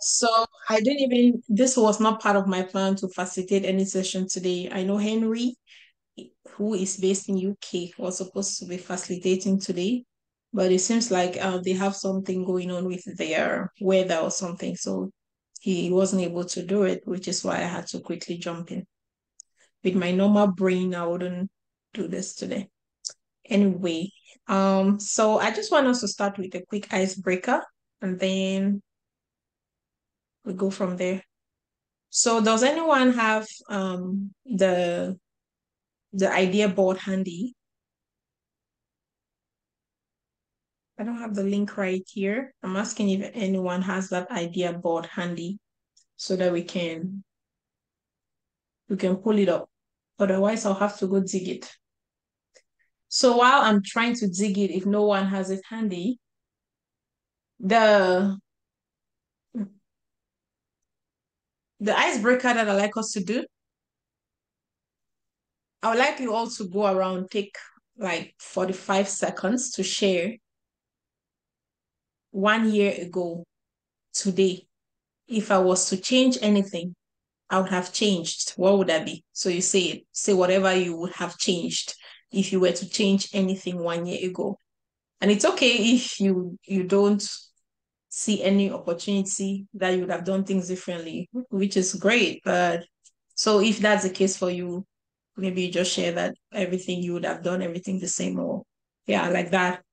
So I didn't even, this was not part of my plan to facilitate any session today. I know Henry, who is based in UK, was supposed to be facilitating today, but it seems like they have something going on with their weather or something. So he wasn't able to do it, which is why I had to quickly jump in. With my normal brain, I wouldn't do this today. Anyway, so I just want us to start with a quick icebreaker and then we go from there. So does anyone have the idea board handy? I don't have the link right here. I'm asking if anyone has that idea board handy so that we can pull it up. Otherwise, I'll have to go dig it. So while I'm trying to dig it, if no one has it handy, the the icebreaker that I like us to do, I would like you all to go around, take like 45 seconds to share 1 year ago today. If I was to change anything, I would have changed. What would that be? So you say it. Say whatever you would have changed if you were to change anything 1 year ago. And it's okay if you don't see any opportunity that you would have done things differently, which is great. But so if that's the case for you, maybe you just share that everything you would have done everything the same or yeah, like that.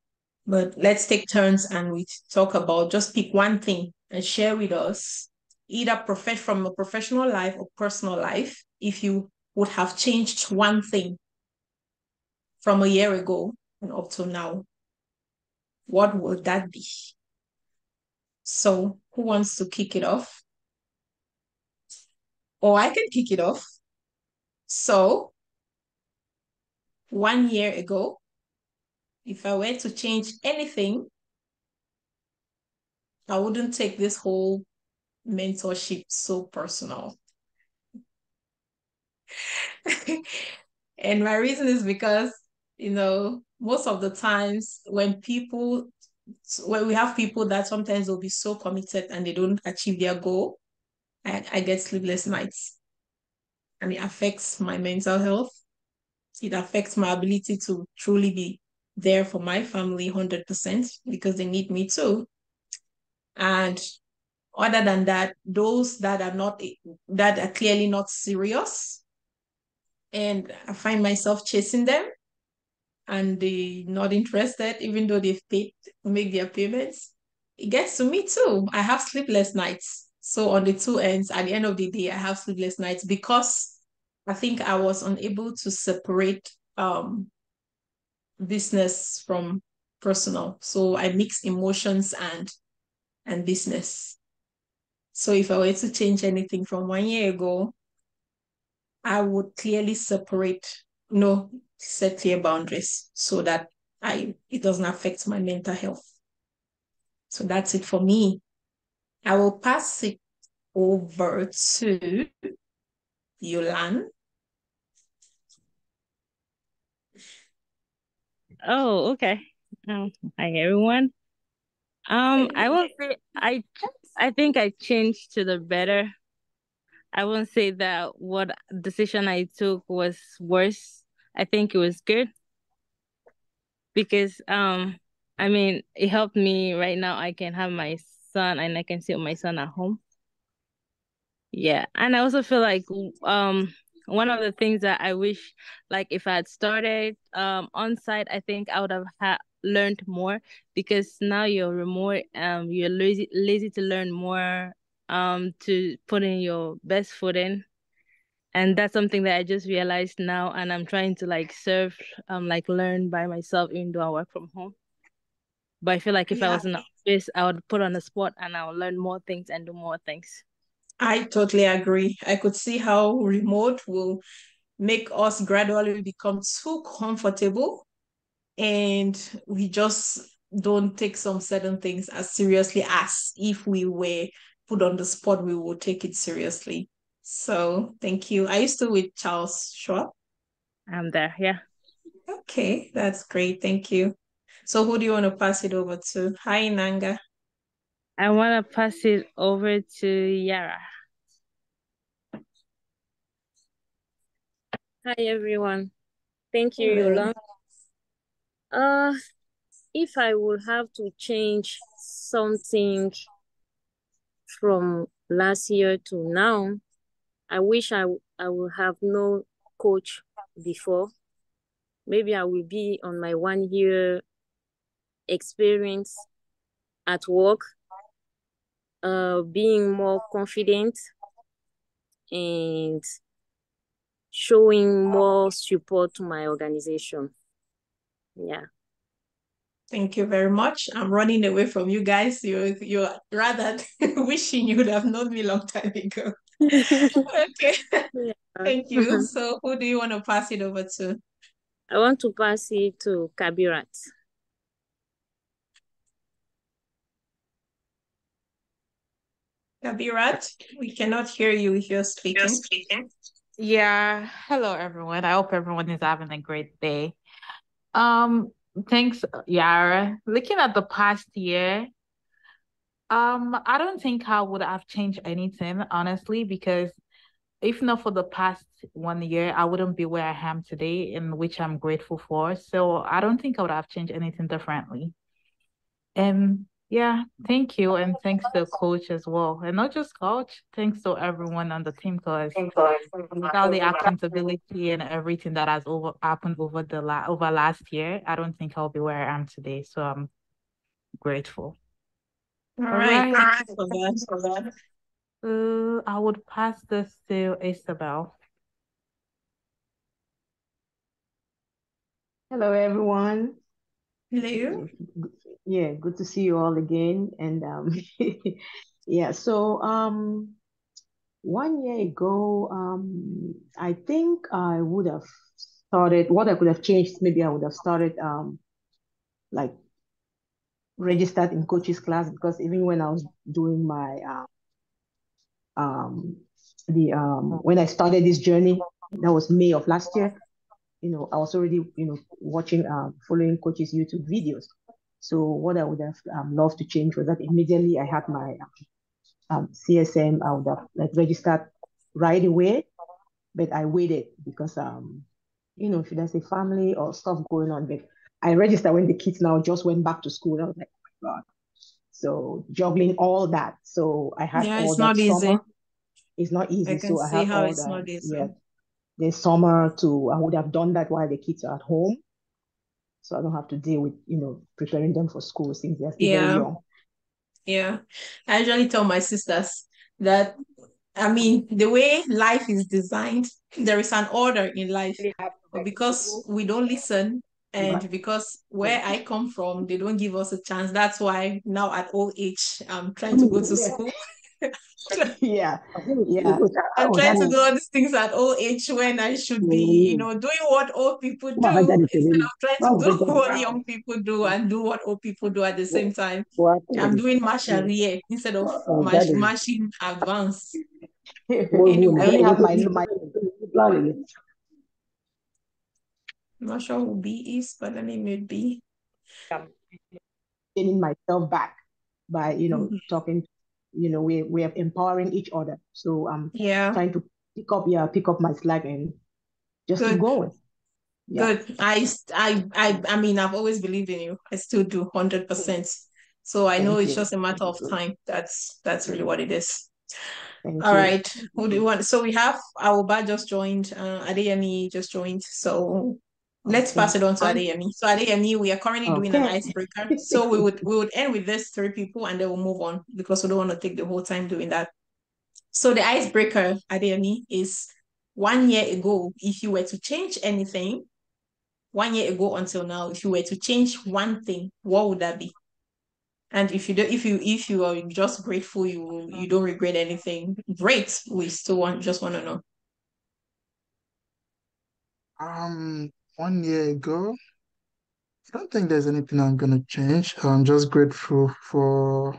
But let's take turns and we talk about just pick one thing and share with us, either from a professional life or personal life, if you would have changed one thing from a year ago and up to now, what would that be? So who wants to kick it off? Or I can kick it off. So 1 year ago, if I were to change anything, I wouldn't take this whole mentorship so personal. And my reason is because, most of the times when we have people that sometimes will be so committed and they don't achieve their goal, I get sleepless nights and it affects my mental health. It affects my ability to truly be there for my family 100% because they need me too. And other than that, those that are clearly not serious, and I find myself chasing them and they not interested, even though they've paid, make their payments. It gets to me too. I have sleepless nights. So on the two ends, at the end of the day, I have sleepless nights because I think I was unable to separate business from personal. So I mix emotions and business. So if I were to change anything from 1 year ago, I would clearly separate, set clear boundaries so that it doesn't affect my mental health. So that's it for me. I will pass it over to Yolan. Oh, okay. Hi everyone. I won't say I think I changed to the better. I won't say that what decision I took was worse. I think it was good because I mean it helped me right now. I can have my son and I can see my son at home. Yeah, and I also feel like one of the things that I wish like if I had started on site, I think I would have learned more because now you're remote, you're lazy to learn more, to put in your best foot in. And that's something that I just realized now and I'm trying to like like learn by myself even though I work from home. But I feel like if I Yeah, was in the office, I would put on the spot and I would learn more things and do more things. I totally agree. I could see how remote will make us gradually become too comfortable and we just don't take some certain things as seriously as if we were put on the spot, we would take it seriously. So thank you. Are you still with Charles Schwab? I'm there, yeah. Okay, that's great. Thank you. So who do you want to pass it over to? Hi, Nanga. I want to pass it over to Yara. Hi everyone. Thank you, Hello. Yola. Uh, if I would have to change something from last year to now, I wish I would have known coach before. Maybe I will be on my 1 year experience at work, being more confident and showing more support to my organization. Yeah. Thank you very much. I'm running away from you guys. You're rather wishing you would have known me a long time ago. Okay. Yeah. Thank you. So who do you want to pass it over to? I want to pass it to Kabirat. Kabirat, we cannot hear you if you're You're speaking. speaking. Yeah, hello everyone. I hope everyone is having a great day. Thanks, Yara. Looking at the past year, I don't think I would have changed anything, honestly, because if not for the past 1 year, I wouldn't be where I am today, in which I'm grateful for. So I don't think I would have changed anything differently. And yeah, thank you. And thanks to coach as well. And not just coach, thanks to everyone on the team because without the accountability and everything that has happened over over last year, I don't think I'll be where I am today. So I'm grateful. All All right. right. Thank you for that. I would pass this to Isabel. Hello, everyone. Hello. Yeah, good to see you all again. And yeah, so 1 year ago, I think I would have started. What I could have changed, maybe I would have started like registered in coaches class because even when I was doing my um the when I started this journey, that was May of last year. I was already, watching, following coaches' YouTube videos. So what I would have loved to change was that immediately I had my CSM, I would have like registered right away, but I waited because, should I say family or stuff going on. But I registered when the kids now just went back to school. I was like, oh my God. So juggling all that. So I had Yeah, all it's that not easy. summer. It's not I easy. can So I see had how all it's the, not easy. yeah, the summer to, I would have done that while the kids are at home so I don't have to deal with, preparing them for school since they're still very Yeah, young. yeah. I usually tell my sisters that, I mean, the way life is designed, there is an order in life. Really have But like because we don't listen, but and because where I come from, they don't give us a chance. That's why now at old age, I'm trying to go to yeah, school. yeah, yeah. I'm Oh, trying to that's do all these things at old age when I should be, doing what old people do instead of trying to do what young people do and do what old people do at the same time. I'm doing march yeah. arrière instead of marching advance. I only Anyway, have my I'm not sure who B is, but let me mute B. getting myself back by Mhm. talking. We're empowering each other. So I'm Yeah, trying to pick up my slack and just keep good. going. Yeah. Good. I mean, I've always believed in you. I still do, 100%. So I know Thank it's you. just a matter of time. That's really what it is. Thank All you. right. Who do you want? So we have Aoba just joined. Adeyemi just joined. So let's pass Okay. it on to Adeyemi. So Adeyemi, we are currently doing an Okay. icebreaker. So we would end with this three people and then we'll move on because we don't want to take the whole time doing that. So the icebreaker, Adeyemi, is 1 year ago, if you were to change anything, 1 year ago until now, if you were to change one thing, what would that be? And if you do, if you are just grateful, you don't regret anything, great. We still want to know. 1 year ago, I don't think there's anything I'm gonna change. I'm just grateful for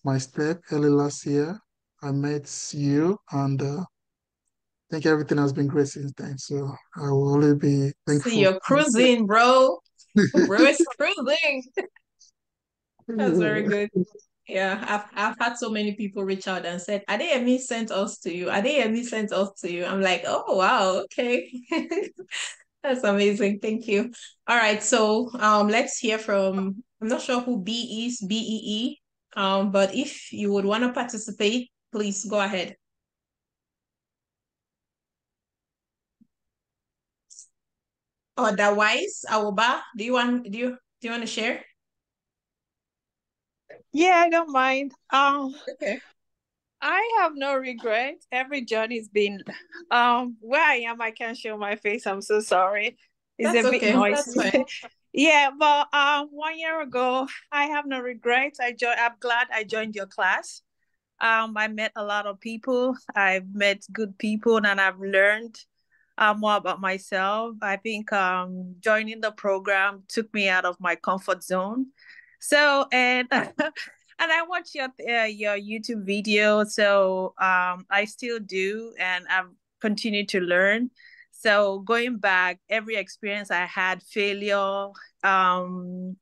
my step early last year. I met you, and I think everything has been great since then. So I will always be See, thankful. you're cruising, bro. Bro is cruising. That's very good. Yeah, I've had so many people reach out and said, Adeyemi sent us to you. Adeyemi sent us to you. I'm like, oh wow, okay. That's amazing. Thank you. All right, so let's hear from, I'm not sure who B is, BEE. But if you would want to participate, please go ahead. Otherwise, Awoba, do you want to share? Yeah, I don't mind. Okay. I have no regret. Every journey's been where I am, I can't show my face. I'm so sorry. It's a That's bit okay. That's noisy. fine. Yeah, but 1 year ago, I have no regrets. I'm glad I joined your class. I met a lot of people. I've met good people and I've learned more about myself. I think joining the program took me out of my comfort zone. So and and I watch your YouTube video. So I still do, and I've continued to learn. So going back, every experience I had, failure, um,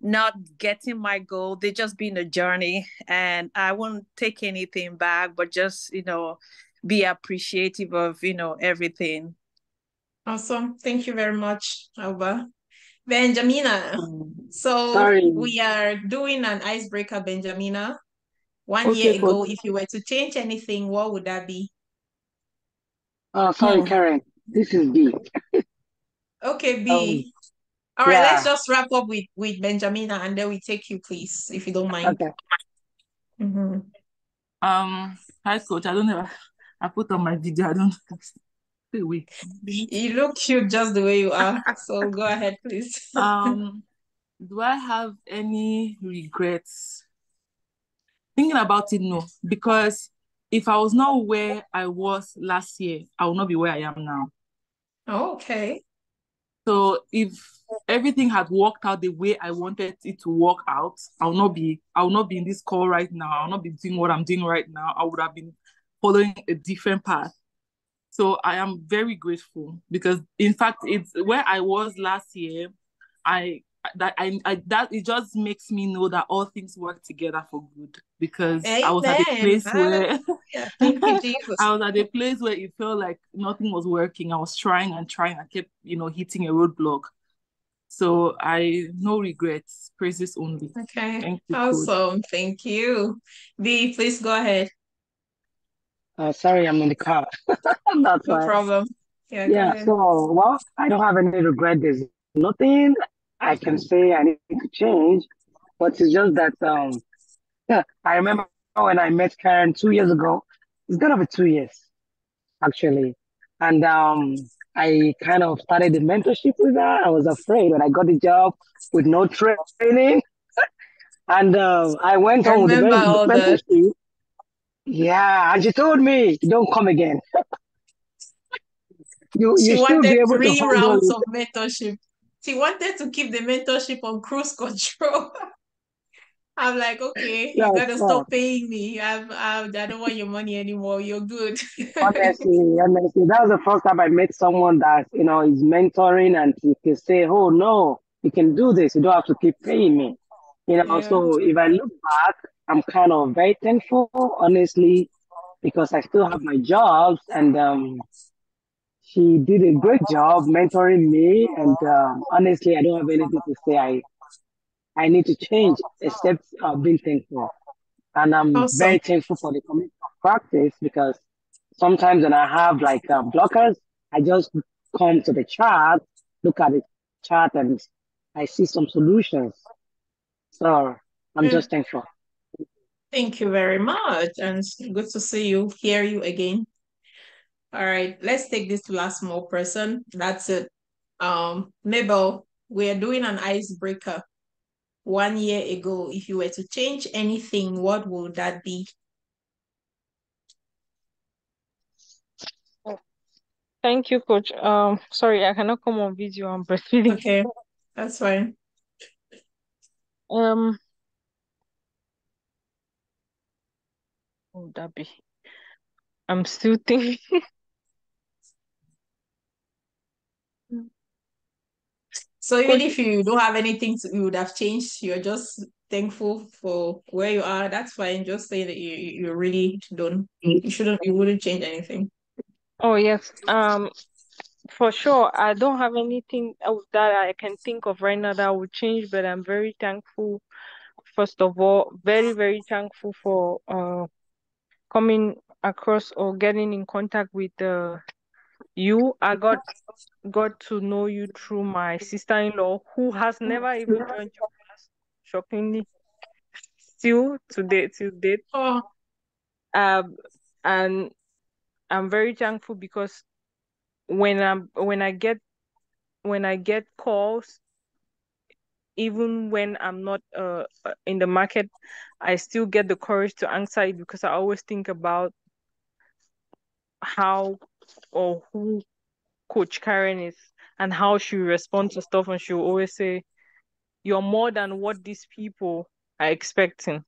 not getting my goal, they just been a journey, and I won't take anything back, but just be appreciative of everything. Awesome. Thank you very much, Alba. Benjamina. So Sorry. we are doing an icebreaker, Benjamina. 1 year Okay, coach. ago, if you were to change anything, what would that be? Sorry, Hmm. Karen. This is B. Okay, Um, B. All right, let's yeah. just wrap up with Benjamina and then we take you, please, if you don't mind. Okay. Mhm. Hi coach. I don't know. I put on my video. I don't stay away. You look cute just the way you are. So go ahead, please. Do I have any regrets? Thinking about it, no. Because if I was not where I was last year, I will not be where I am now. Okay. So if everything had worked out the way I wanted it to work out, I will not be in this call right now. I will not be doing what I'm doing right now. I would have been following a different path. So I am very grateful because in fact it's where I was last year, that it just makes me know that all things work together for good because I was at a Amen. place where Hallelujah. Thank you, Jesus. I was at a place where it felt like nothing was working. I was trying and trying. I kept, hitting a roadblock. So I no regrets, praises only. Okay. Thank you, coach. Awesome. Thank you. B, please go ahead. Sorry, I'm in the car. That's No why. problem. Yeah, go Yeah. ahead. So, well, I don't have any regret. There's nothing I can say I need to change, but it's just that yeah, I remember when I met Karen 2 years ago. It's gonna be 2 years actually, and I kind of started the mentorship with her. I was afraid when I got the job with no training, and I went I on with the remember all that. mentorship. Yeah, and she told me, "Don't come again. You She should be wanted able to three handle rounds it." of mentorship. She wanted to keep the mentorship on cruise control. I'm like, okay, you Yes, gotta sir. stop paying me. I don't want your money anymore. You're good. Honestly, that was the first time I met someone that is mentoring, and he can say, "Oh no, you can do this. You don't have to keep paying me." Yeah, So if I look back, I'm kind of very thankful, honestly, because I still have my jobs, and she did a great job mentoring me. And honestly, I don't have anything to say. I need to change except being thankful. And I'm awesome. very thankful for the community of practice because sometimes when I have like blockers, I just come to the chat, look at the chat, and I see some solutions. So I'm Mm, just thankful. thank you very much. And it's good to see you, hear you again. All right, let's take this last small person. That's it. Mabel, we're doing an icebreaker. 1 year ago, if you were to change anything, what would that be? Thank you, coach. Sorry, I cannot come on video. I'm breastfeeding. Okay, that's fine. Um, what would that be? I'm still thinking. So even Coach, if you don't have anything you would have changed, you're just thankful for where you are, that's fine. Just say that you really don't, you wouldn't change anything. Oh yes. For sure, I don't have anything else that I can think of right now that would change, but I'm very thankful. First of all, very, very thankful for coming across or getting in contact with you. I got to know you through my sister-in-law, who has never even joined your class, shockingly, still today, till date. Oh, Um, and I'm very thankful because when I get calls, even when I'm not in the market, I still get the courage to answer it because I always think about how or who Coach Karen is and how she responds to stuff, and she'll always say, "You're more than what these people are expecting."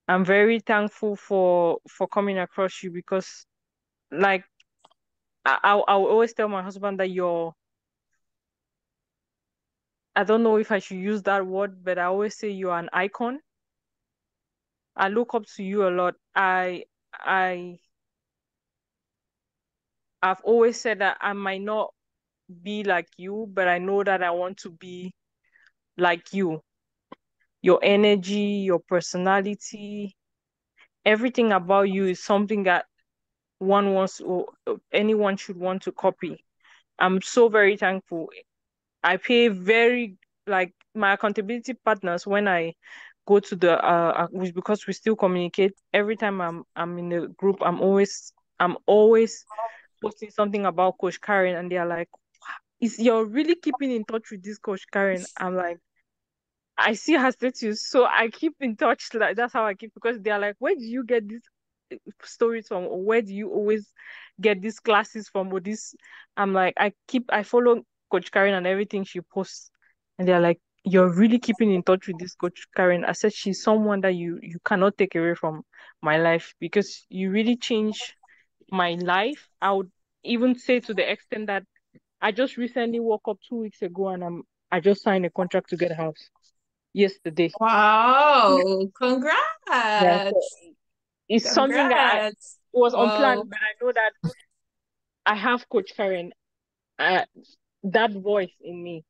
I'm very thankful for coming across you because, like, I'll always tell my husband that I don't know if I should use that word, but I always say you're an icon. I look up to you a lot. I I've always said that I might not be like you, but I know that I want to be like you. Your energy, your personality, everything about you is something that one wants or anyone should want to copy. I'm so very thankful. I pay very like my accountability partners when I go to the because we still communicate. Every time I'm in the group, I'm always posting something about Coach Karen, and they're like, "Is you're really keeping in touch with this Coach Karen?" I'm like, I see her status, so I keep in touch. Like that's how I keep, because they're like, "Where do you get these stories from? Or where do you always get these classes from?" Or this, I'm like, I follow Coach Karen and everything she posts, and they're like, "You're really keeping in touch with this Coach Karen." I said, "She's someone that you cannot take away from my life because you really change my life." I would even say to the extent that I just recently woke up 2 weeks ago and I just signed a contract to get a house yesterday. wow. Yeah, so Congrats. it's something that I Congrats. was unplanned, Wow. but I know that I have Coach Karen, uh, that voice in me.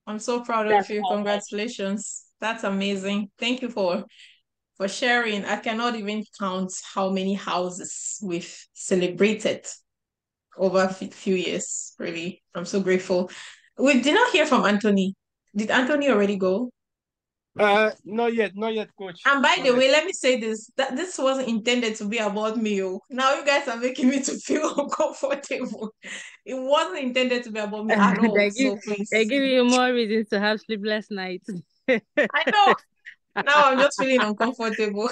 I'm so proud of That's you. how much. Congratulations. That's amazing. Thank you for sharing. I cannot even count how many houses we've celebrated over a few years. Really, I'm so grateful. We did not hear from Anthony. Did Anthony already go? Not yet, coach. And by Not the yet. way, let me say this, that this wasn't intended to be about me. Oh. Now you guys are making me to feel uncomfortable. It wasn't intended to be about me at all. they give So they please. give you more reasons to have sleepless nights. I know. Now I'm just feeling uncomfortable.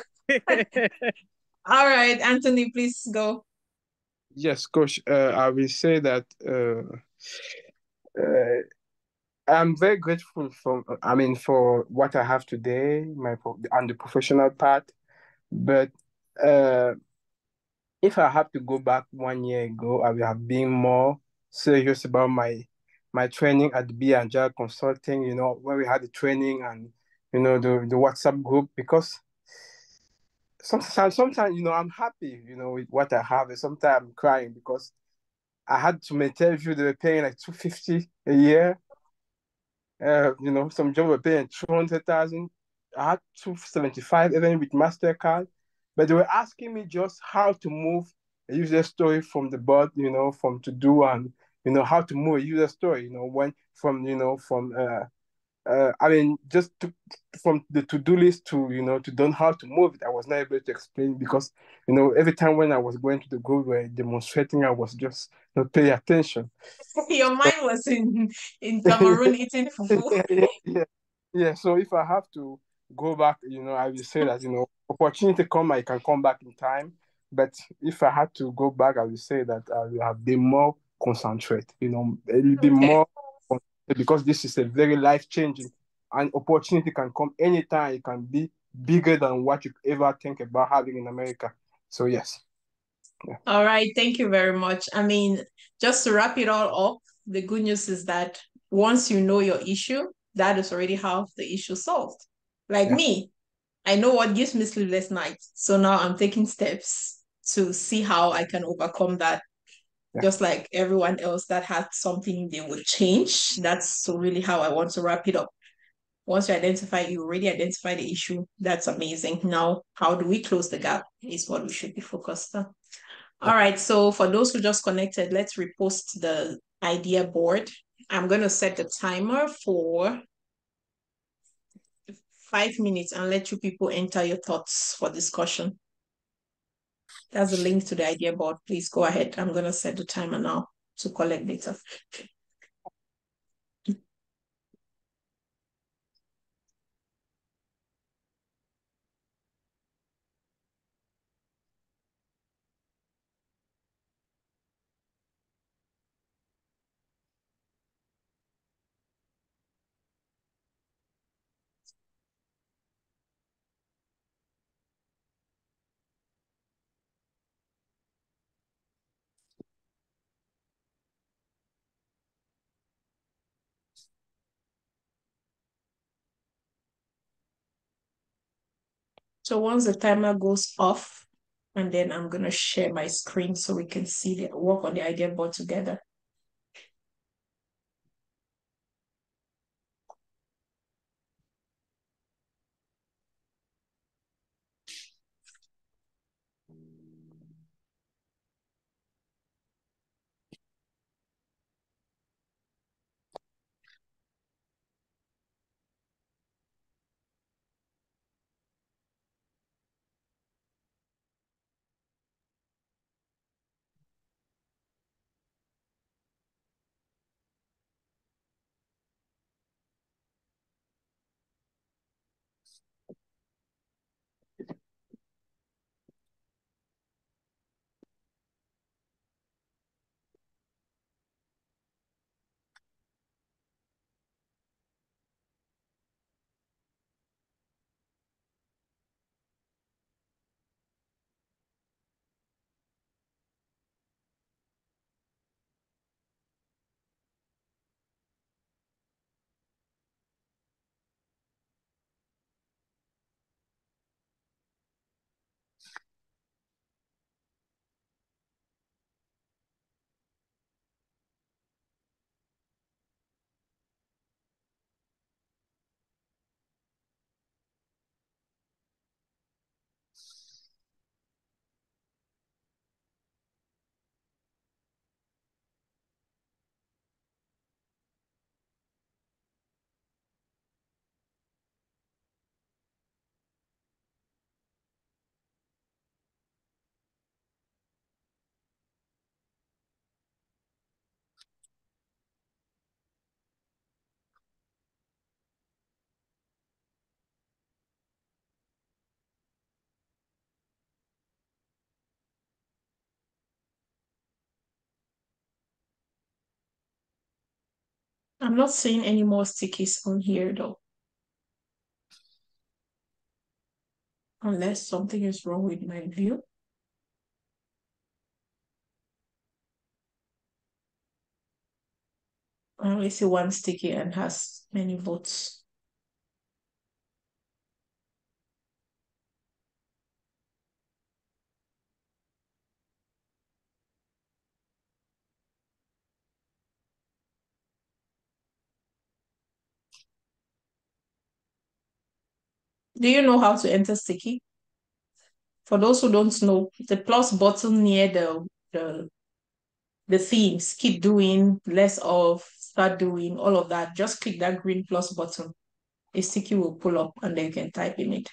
All right, Anthony, please go. Yes, coach. I will say that uh, I'm very grateful for what I have today, on the professional part. But uh, if I have to go back 1 year ago, I would have been more serious about my training at the BeingAgile Consulting. When we had the training and the WhatsApp group, because sometimes I'm happy with what I have, and sometimes I'm crying because I had to maintain you they were paying like 250 a year. Some job were paying 200,000. I had 275 even with MasterCard, but they were asking me just how to move a user story from the bot, from to do, and how to move a user story, when from from just from the to-do list to to don't how to move it. I was not able to explain because every time when I was going to the group where demonstrating, I was just not paying attention. Your So, mind was in Cameroon eating fufu. yeah. So if I have to go back, I will say that opportunity come, I can come back in time. But if I had to go back, I will say that I will have been more concentrate. A little bit Okay. more because this is a very life changing, and opportunity can come anytime. It can be bigger than what you ever think about having in America. So yes. Yeah. All right. Thank you very much. I mean, just to wrap it all up, the good news is that once you know your issue, that is already half the issue solved. Like Yeah. me, I know what gives me sleepless nights. So now I'm taking steps to see how I can overcome that. Yeah. Just like everyone else that had something they would change. That's so really how I want to wrap it up. Once you already identify the issue, that's amazing. Now, how do we close the gap is what we should be focused on. All right, so for those who just connected, let's repost the idea board. I'm going to set the timer for 5 minutes and let you people enter your thoughts for discussion. That's a link to the idea board. Please go ahead. I'm going to set the timer now to collect data. So once the timer goes off, and then I'm going to share my screen so we can see the work on the idea board together. I'm not seeing any more stickies on here though. Unless something is wrong with my view. I only see one sticky and has many votes. Do you know how to enter sticky? For those who don't know, the plus button near the themes, keep doing, less of, start doing, all of that. Just click that green plus button. A sticky will pull up and then you can type in it.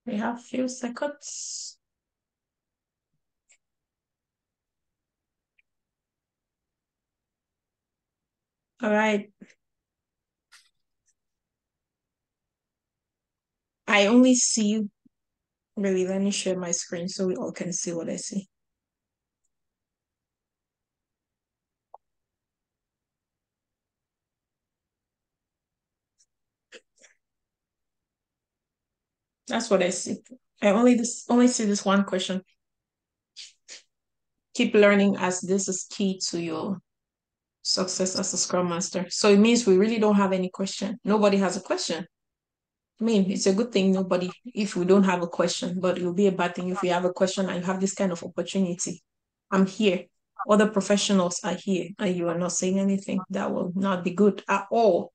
We have a few seconds. All right. I only see, really, let me share my screen so we all can see what I see. That's what I see. I only see this one question. Keep learning, as this is key to your success as a Scrum Master. So it means we really don't have any question. Nobody has a question. I mean, it's a good thing if we don't have a question, but it will be a bad thing if we have a question and you have this kind of opportunity. I'm here. Other professionals are here and you are not saying anything. That will not be good at all.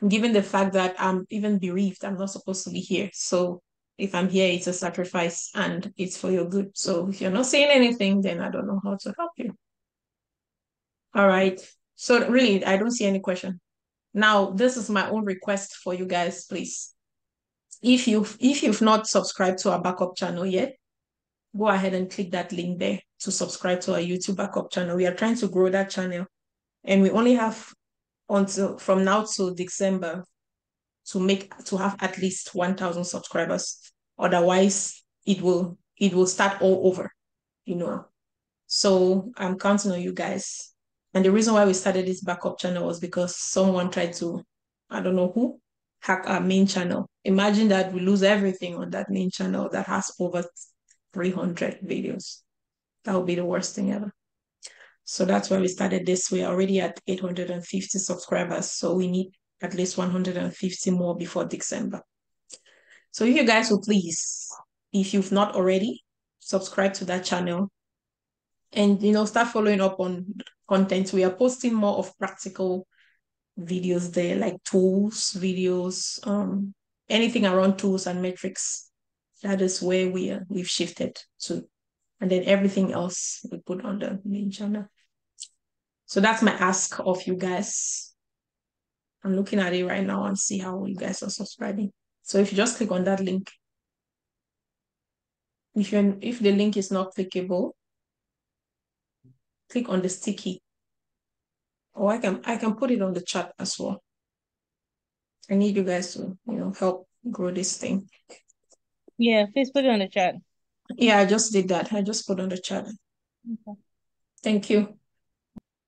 Given the fact that I'm even bereaved, I'm not supposed to be here. So if I'm here, it's a sacrifice and it's for your good. So if you're not saying anything, then I don't know how to help you. All right. So really, I don't see any question. Now, this is my own request for you guys, please. If you've not subscribed to our backup channel yet, go ahead and click that link there to subscribe to our YouTube backup channel. We are trying to grow that channel, and we only have until from now to December to have at least 1,000 subscribers. Otherwise, it will start all over, you know. So I'm counting on you guys. And the reason why we started this backup channel was because someone tried to, I don't know who, hack our main channel. Imagine that we lose everything on that main channel that has over 300 videos. That would be the worst thing ever. So that's why we started this. We're already at 850 subscribers. So we need at least 150 more before December. So if you guys will please, if you've not already, subscribe to that channel and start following up on content. We are posting more of practical videos there, like tools, videos, anything around tools and metrics. That is where we've shifted to. And then everything else we put on the main channel. So that's my ask of you guys. I'm looking at it right now and see how you guys are subscribing. So if you just click on that link, if the link is not clickable, click on the sticky. Or I can put it on the chat as well. I need you guys to help grow this thing. Yeah, please put it on the chat. Yeah, I just did that. I just put on the chat. Okay. Thank you.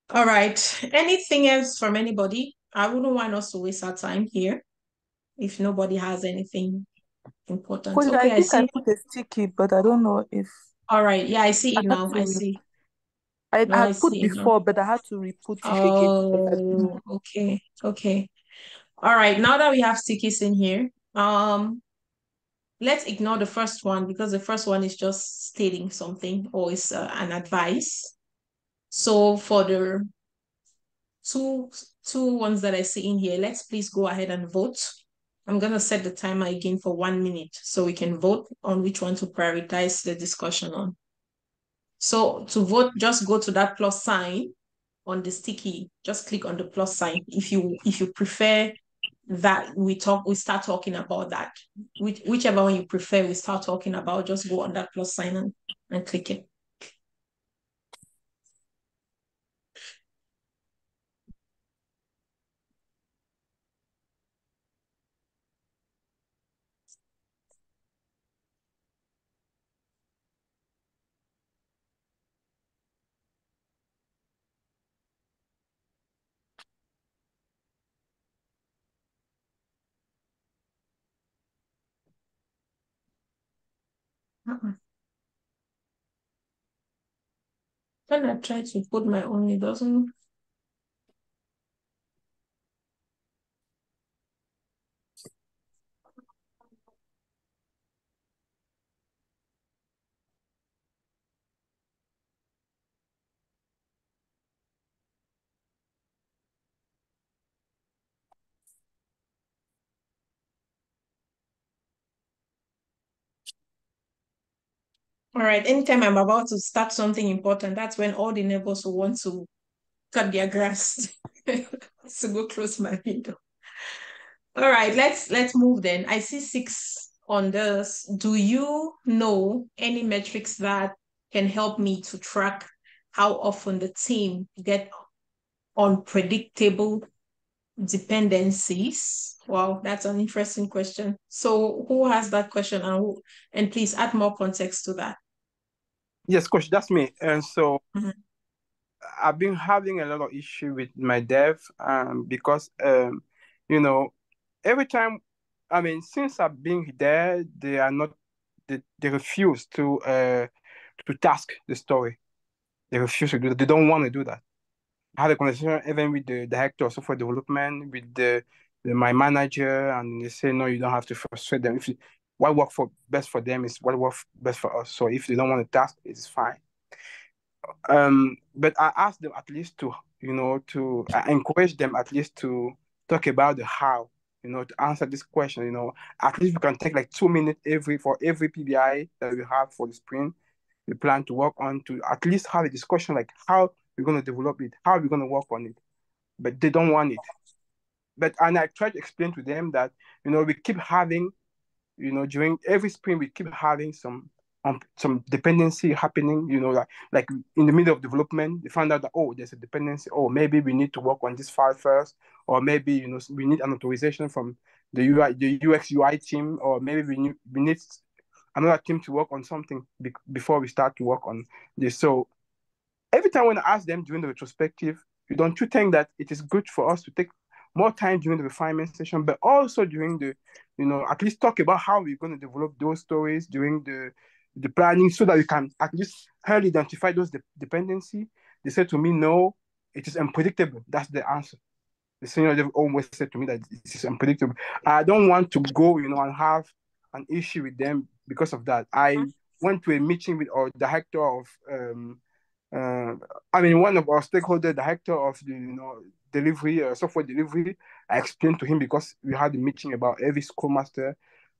All right. Anything else from anybody? I wouldn't want us to waste our time here if nobody has anything important. Coach, Okay, I think I see. put a sticky, but I don't know if All right. Yeah, I see I it had now. to I see. I No, I had put see it now. before, but I had to re-put it again because I didn't. Oh, okay. Okay. All right. Now that we have stickies in here, let's ignore the first one because the first one is just stating something or is an advice. So for the two ones that I see in here, let's please go ahead and vote. I'm gonna set the timer again for 1 minute so we can vote on which one to prioritize the discussion on. So to vote, just go to that plus sign on the sticky. Just click on the plus sign if you prefer that we start talking about that. Whichever one you prefer, we start talking about. Just go on that plus sign and click it. When I try to put my own, it doesn't. All right, anytime I'm about to start something important, that's when all the neighbors will want to cut their grass. To go close my window. All right, let's move then. I see 6 on this. Do you know any metrics that can help me to track how often the team get unpredictable dependencies? Wow, that's an interesting question. So who has that question, and please add more context to that. Yes, coach, that's me. And so Mhm. I've been having a lot of issue with my dev because you know every time, I mean, since I've been there, they are not they refuse to task the story. They refuse to do that. They don't want to do that. I had a conversation even with the director of software development, with my manager, and they say no, you don't have to frustrate them. What works for best for them is what works best for us. So if they don't want to task, it's fine. But I asked them at least to, I encourage them at least to talk about the how, to answer this question. At least we can take like 2 minutes for every PBI that we have for the sprint. We plan to work on to at least have a discussion like how we're going to develop it, how we're going to work on it. But they don't want it. And I try to explain to them that, we keep having, during every sprint, we keep having some dependency happening, like in the middle of development, they find out that, oh, there's a dependency. Oh, maybe we need to work on this file first, or maybe, we need an authorization from the UX UI team, or maybe we need another team to work on something before we start to work on this. So every time when I ask them during the retrospective, don't you think that it is good for us to take more time during the refinement session, but also during the, at least talk about how we're going to develop those stories during the planning so that we can at least early identify those dependency? They said to me, no, it is unpredictable. That's the answer. The senior they've always said to me that it is unpredictable. I don't want to go, and have an issue with them because of that. I went to a meeting with our director of one of our stakeholder, director of the delivery, software delivery. I explained to him because we had a meeting about every Scrum Master.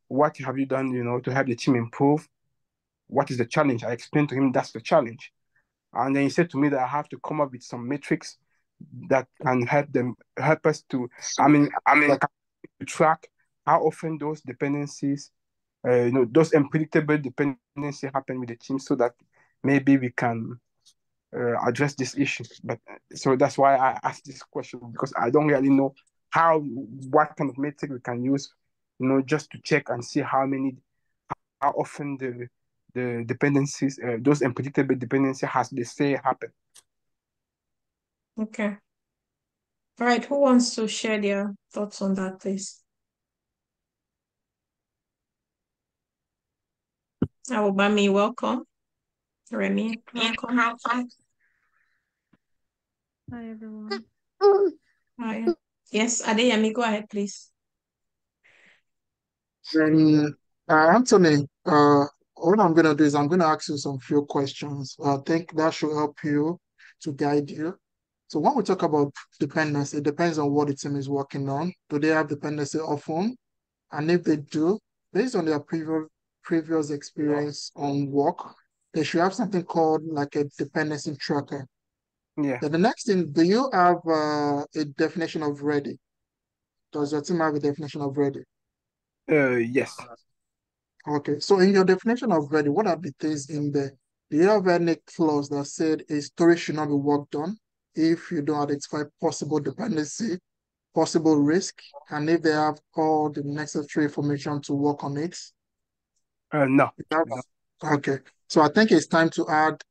What have you done, to help the team improve? What is the challenge? I explained to him that's the challenge, and then he said to me that I have to come up with some metrics that can help us to, like, to track how often those dependencies, those unpredictable dependencies happen with the team, so that maybe we can address this issue. But so that's why I asked this question, because I don't really know what kind of metric we can use, just to check and see how often the dependencies, those unpredictable dependencies, has they say happen. Okay. All right. Who wants to share their thoughts on that, please? Awobami, welcome. Remy, welcome. Hi, everyone. Hi. Yes, Adeyemi, go ahead, please. Then, Anthony, what I'm going to do is I'm going to ask you some few questions. I think that should help you to guide you. So when we talk about dependency, it depends on what the team is working on. Do they have dependency often? And if they do, based on their previous experience on work, they should have something called like a dependency tracker. Yeah. Then the next thing, do you have a definition of ready? Does your team have a definition of ready? Yes. Okay, so in your definition of ready, what are the things in there? Do you have any clause that said a story should not be worked on if you don't identify possible dependency, possible risk, and if they have all the necessary information to work on it? No. Okay, so I think it's time to add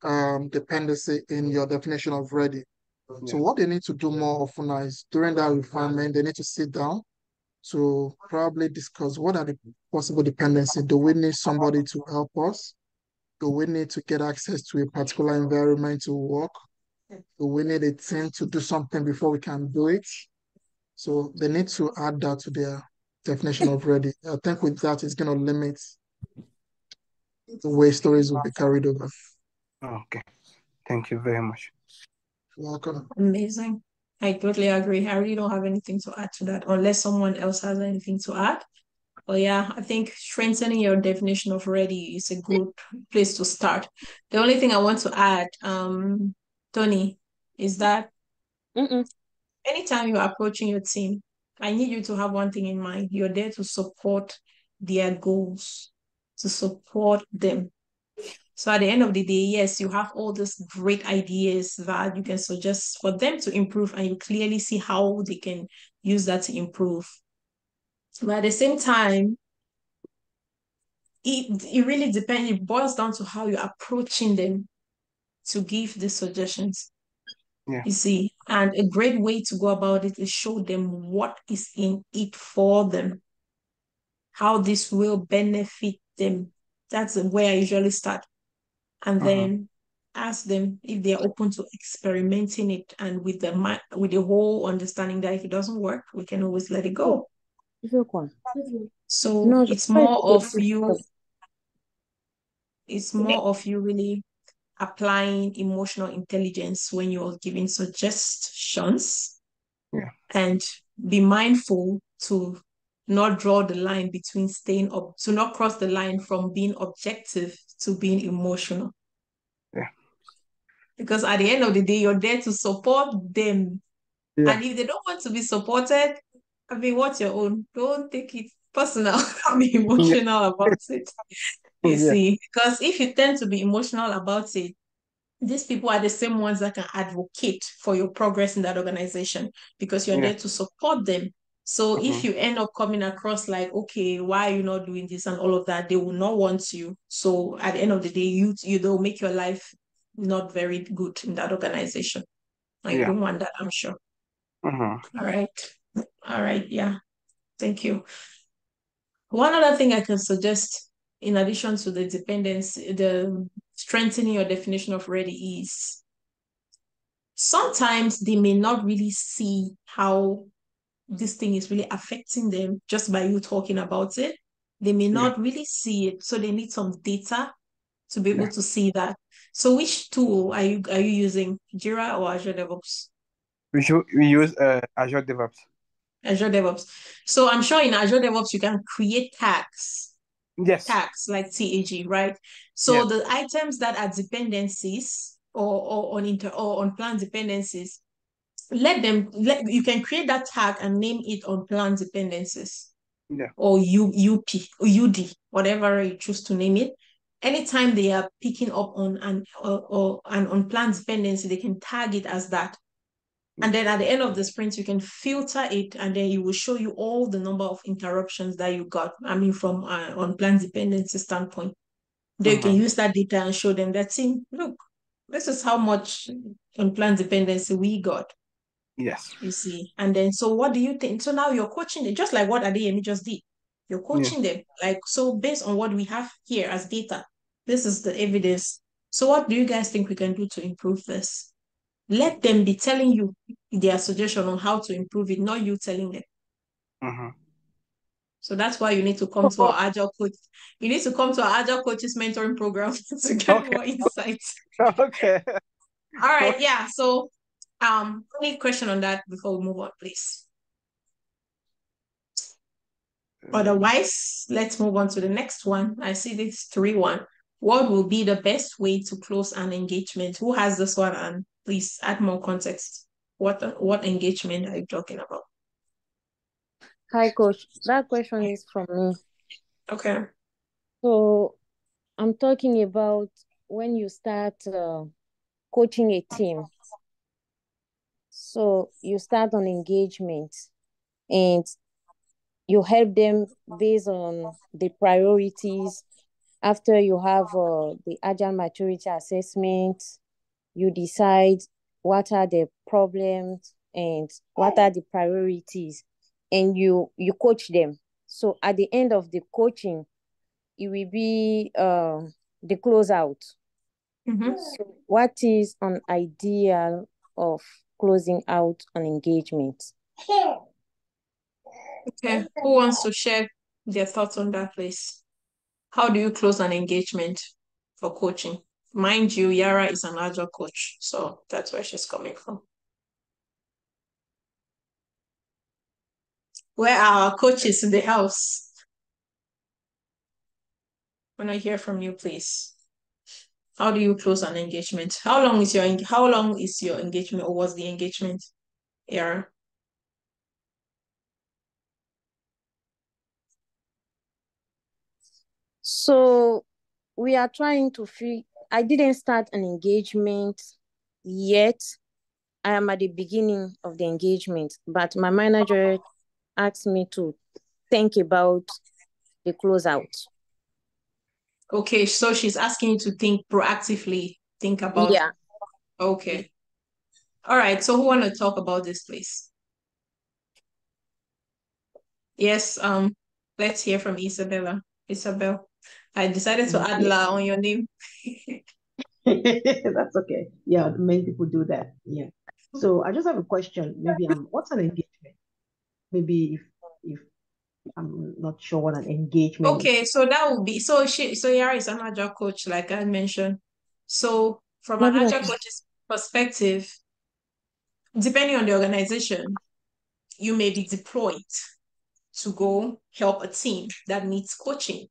dependency in your definition of ready. So Yeah. what they need to do more often is during that refinement, they need to sit down to probably discuss what are the possible dependencies. Do we need somebody to help us? Do we need to get access to a particular environment to work? Do we need a team to do something before we can do it? So they need to add that to their definition of ready. I think with that, it's going to limit the way stories will be carried over. Okay. Thank you very much. You're welcome. Amazing. I totally agree. I really don't have anything to add to that, unless someone else has anything to add. But yeah, I think strengthening your definition of ready is a good place to start. The only thing I want to add, Tony, is that anytime you're approaching your team, I need you to have one thing in mind. You're there to support their goals, to support them. So at the end of the day, yes, you have all these great ideas that you can suggest for them to improve, and you clearly see how they can use that to improve. But at the same time, it really depends. It boils down to how you're approaching them to give the suggestions. Yeah. You see, and a great way to go about it is show them what is in it for them, how this will benefit them. That's where I usually start. And then ask them if they're open to experimenting it, and with the whole understanding that if it doesn't work, we can always let it go. So No, it's more of you really applying emotional intelligence when you're giving suggestions. Yeah. And be mindful to not draw the line between to not cross the line from being objective to being emotional. Yeah. Because at the end of the day, you're there to support them. Yeah. And if they don't want to be supported, I mean, what's your own? Don't take it personal. Be emotional about it. You see, because if you tend to be emotional about it, these people are the same ones that can advocate for your progress in that organization, because you're there to support them. So if you end up coming across like, okay, why are you not doing this and all of that, they will not want you. So at the end of the day, they'll make your life not very good in that organization. And you don't want that, I'm sure. All right. Yeah. Thank you. One other thing I can suggest, in addition to the dependency, the strengthening your definition of ready, is sometimes they may not really see how this thing is really affecting them just by you talking about it. They may not really see it, so they need some data to be able to see that. So which tool are you using, Jira or Azure DevOps? We use Azure DevOps. Azure DevOps. So I'm sure in Azure DevOps you can create tags. Yes. Tags like TAG, right? So the items that are dependencies or on plan dependencies, you can create that tag and name it on plan dependencies. Yeah. Or UP or UD, whatever you choose to name it. Anytime they are picking up on an unplanned dependency, they can tag it as that. And then at the end of the sprint, you can filter it, and then it will show you all the number of interruptions that you got. I mean, from unplanned dependency standpoint. Then you can use that data and show them that, see, look, this is how much unplanned dependency we got. Yes. You see. And then, so what do you think? So now you're coaching it, just like what Adeyemi just did. You're coaching them. Like, so based on what we have here as data, this is the evidence. So what do you guys think we can do to improve this? Let them be telling you their suggestion on how to improve it, not you telling them. So that's why you need to come to our Agile coach. You need to come to our Agile coaches mentoring program to get more insights. Okay. All right. Yeah. So, any question on that before we move on, please? Otherwise, let's move on to the next one. I see this 3-1. What will be the best way to close an engagement? Who has this one? And please add more context. What engagement are you talking about? Hi, Coach. That question is from me. Okay. So I'm talking about when you start coaching a team. So you start on engagement and you help them based on the priorities. After you have the Agile maturity assessment, you decide what are the problems and what are the priorities, and you coach them. So at the end of the coaching, it will be the closeout. So what is an ideal of closing out an engagement? Okay. Who wants to share their thoughts on that, please? How do you close an engagement for coaching? Mind you, Yara is an Agile coach, so that's where she's coming from. Where are our coaches in the house? When I hear from you, please. How do you close an engagement? How long is your engagement, or was the engagement, Yara? So we are trying to feel. I didn't start an engagement yet. I am at the beginning of the engagement, but my manager asked me to think about the closeout. Okay, so she's asking you to think proactively, think about. Yeah. Okay. All right, so who want to talk about this, please? Yes, let's hear from Isabella. Isabel, I decided to add Yeah, La on your name. that's okay. Yeah, many people do that. Yeah. So I just have a question. Maybe what's an engagement? Maybe if I'm not sure what an engagement is. Okay, so that would be so Yara is an agile coach, like I mentioned. So from an agile coach's perspective, depending on the organization, you may be deployed to go help a team that needs coaching.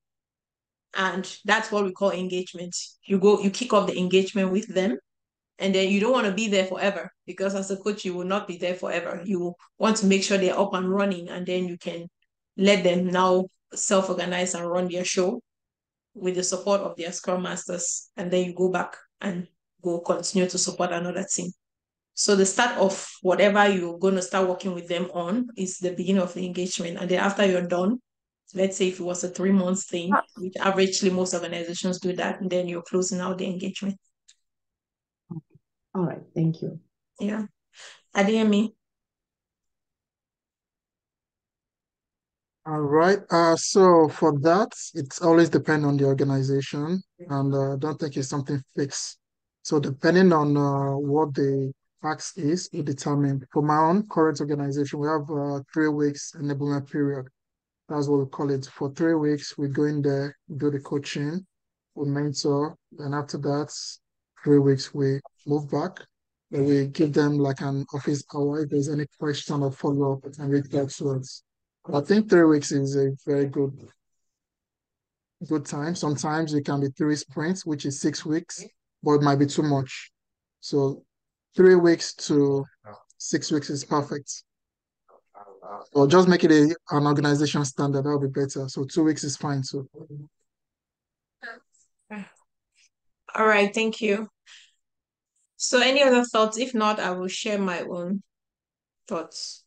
And that's what we call engagement. You kick off the engagement with them, and then you don't want to be there forever because as a coach, you will not be there forever. You want to make sure they're up and running, and then you can let them now self-organize and run their show with the support of their scrum masters, and then you go back and go continue to support another team. So the start of whatever you're going to start working with them on is the beginning of the engagement. And then after you're done, let's say if it was a 3 month thing, which averagely most organizations do that, and then you're closing out the engagement. All right, thank you. Yeah. Adeyemi. All right. So for that, it's always depend on the organization, and I don't think it's something fixed. So depending on what the ask is, will determine. For my own current organization, we have 3 weeks enablement period. That's what we call it. For 3 weeks, we go in there, do the coaching, we mentor, and after that, 3 weeks we move back. Then we give them like an office hour if there's any question or follow up and reach out to us. I think 3 weeks is a very good time. Sometimes it can be 3 sprints, which is 6 weeks, but it might be too much. So 3 weeks to 6 weeks is perfect. Or just make it an organization standard, that'll be better. So 2 weeks is fine too. All right, thank you. So any other thoughts? If not, I will share my own thoughts.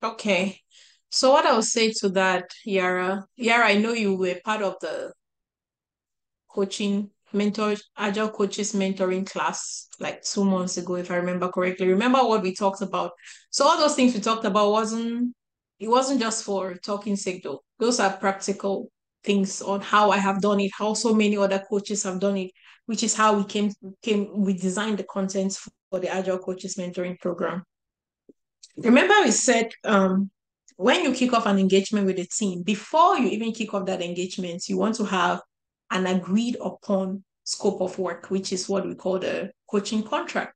Okay. So what I would say to that, Yara, I know you were part of the agile coaches mentoring class like 2 months ago, if I remember correctly. Remember what we talked about? So all those things we talked about it wasn't just for talking sake though. Those are practical things on how I have done it, how so many other coaches have done it, which is how we designed the content for the agile coaches mentoring program. Remember we said when you kick off an engagement with a team, before you even kick off that engagement, you want to have an agreed upon scope of work, which is what we call the coaching contract,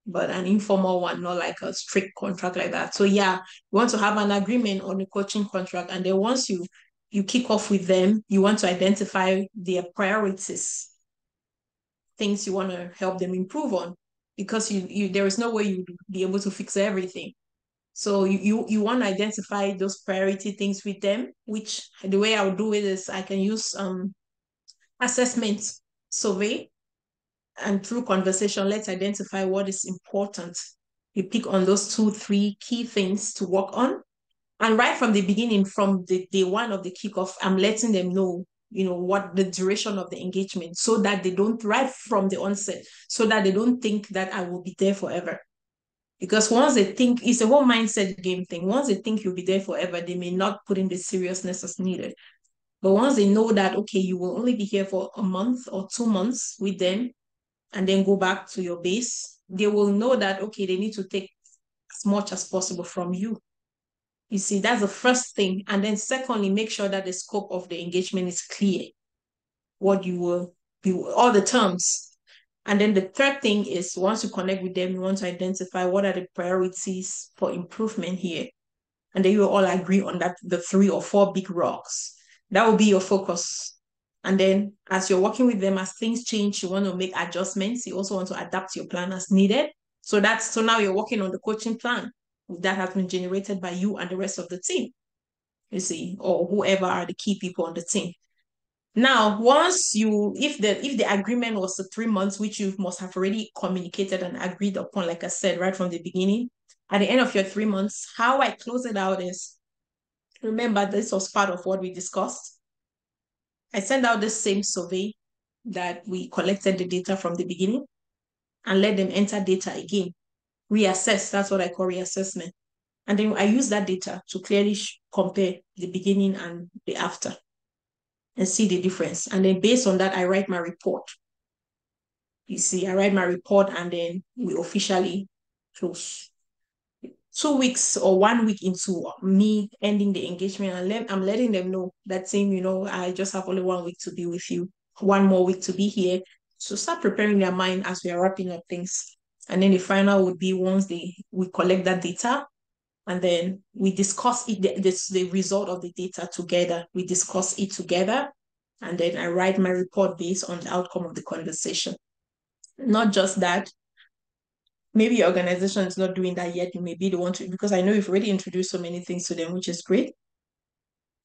but an informal one, not like a strict contract like that. So yeah, you want to have an agreement on the coaching contract, and then once you kick off with them, you want to identify their priorities, things you want to help them improve on, because you there is no way you'd be able to fix everything. So you want to identify those priority things with them, which the way I would do it is I can use assessment survey, and through conversation, let's identify what is important. You pick on those 2, 3 key things to work on. And right from the beginning, from the day one of the kickoff, I'm letting them know, what the duration of the engagement, so that they don't, right from the onset, so that they don't think that I will be there forever. Because once they think, it's a whole mindset game thing. Once they think you'll be there forever, they may not put in the seriousness as needed. But once they know that, okay, you will only be here for a month or 2 months with them, and then go back to your base, they will know that, okay, they need to take as much as possible from you. You see, that's the first thing. And then secondly, make sure that the scope of the engagement is clear. What you will be, all the terms. And then the third thing is, once you connect with them, you want to identify what are the priorities for improvement here. And then you all agree on that, the 3 or 4 big rocks. That will be your focus. And then as you're working with them, as things change, you want to make adjustments. You also want to adapt your plan as needed. So now you're working on the coaching plan that has been generated by you and the rest of the team. you see, or whoever are the key people on the team. Now, once if the agreement was the 3 months, which you must have already communicated and agreed upon, like I said, right from the beginning, at the end of your 3 months, how I close it out is, remember, this was part of what we discussed. I send out the same survey that we collected the data from the beginning and let them enter data again. Reassess, that's what I call reassessment. And then I use that data to clearly compare the beginning and the after and see the difference. And then based on that, I write my report. You see, I write my report and then we officially close. 2 weeks or 1 week into me ending the engagement, I'm letting them know that same, I just have only 1 week to be with you, 1 more week to be here. So start preparing their mind as we are wrapping up things. And then the final would be once we collect that data, and then we discuss it, the result of the data together. We discuss it together, and then I write my report based on the outcome of the conversation. Not just that, maybe your organization is not doing that yet. You may be the one to, because I know you've already introduced so many things to them, which is great.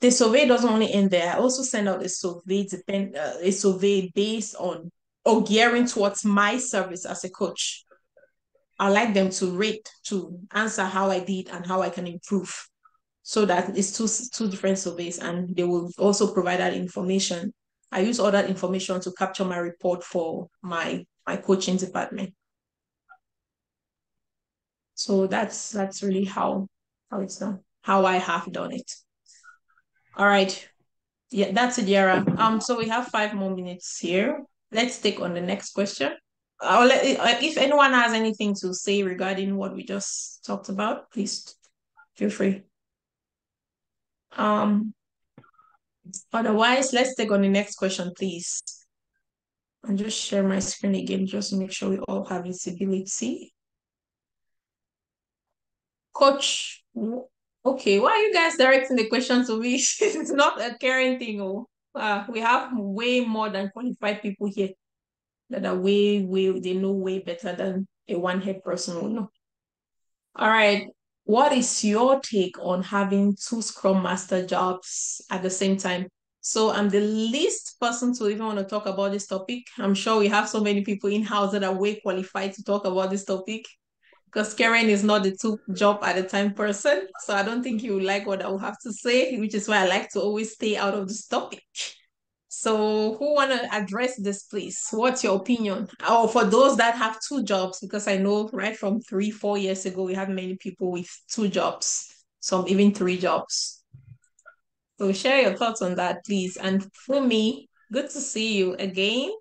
The survey doesn't only end there. I also send out a survey based on or gearing towards my service as a coach. I like them to answer how I did and how I can improve. So that it's two different surveys, and they will also provide that information. I use all that information to capture my report for my coaching department. So that's really how it's done, how I have done it. All right. Yeah, that's it, Yara. So we have 5 more minutes here. Let's take on the next question. If anyone has anything to say regarding what we just talked about, please feel free. Otherwise, let's take on the next question, please. And just share my screen again, just to make sure we all have visibility. Coach, okay, why are you guys directing the question to me? It's not a caring thing. We have way more than 25 people here that are they know way better than a one-head person will know. All right. What is your take on having 2 Scrum Master jobs at the same time? So I'm the least person to even want to talk about this topic. I'm sure we have so many people in-house that are way qualified to talk about this topic, because Karen is not the 2 job at a time person. So I don't think you will like what I will have to say, which is why I like to always stay out of this topic. So who want to address this, please? What's your opinion? Or for those that have 2 jobs, because I know right from 3-4 years ago, we have many people with 2 jobs, some even 3 jobs. So share your thoughts on that, please. And for me, good to see you again.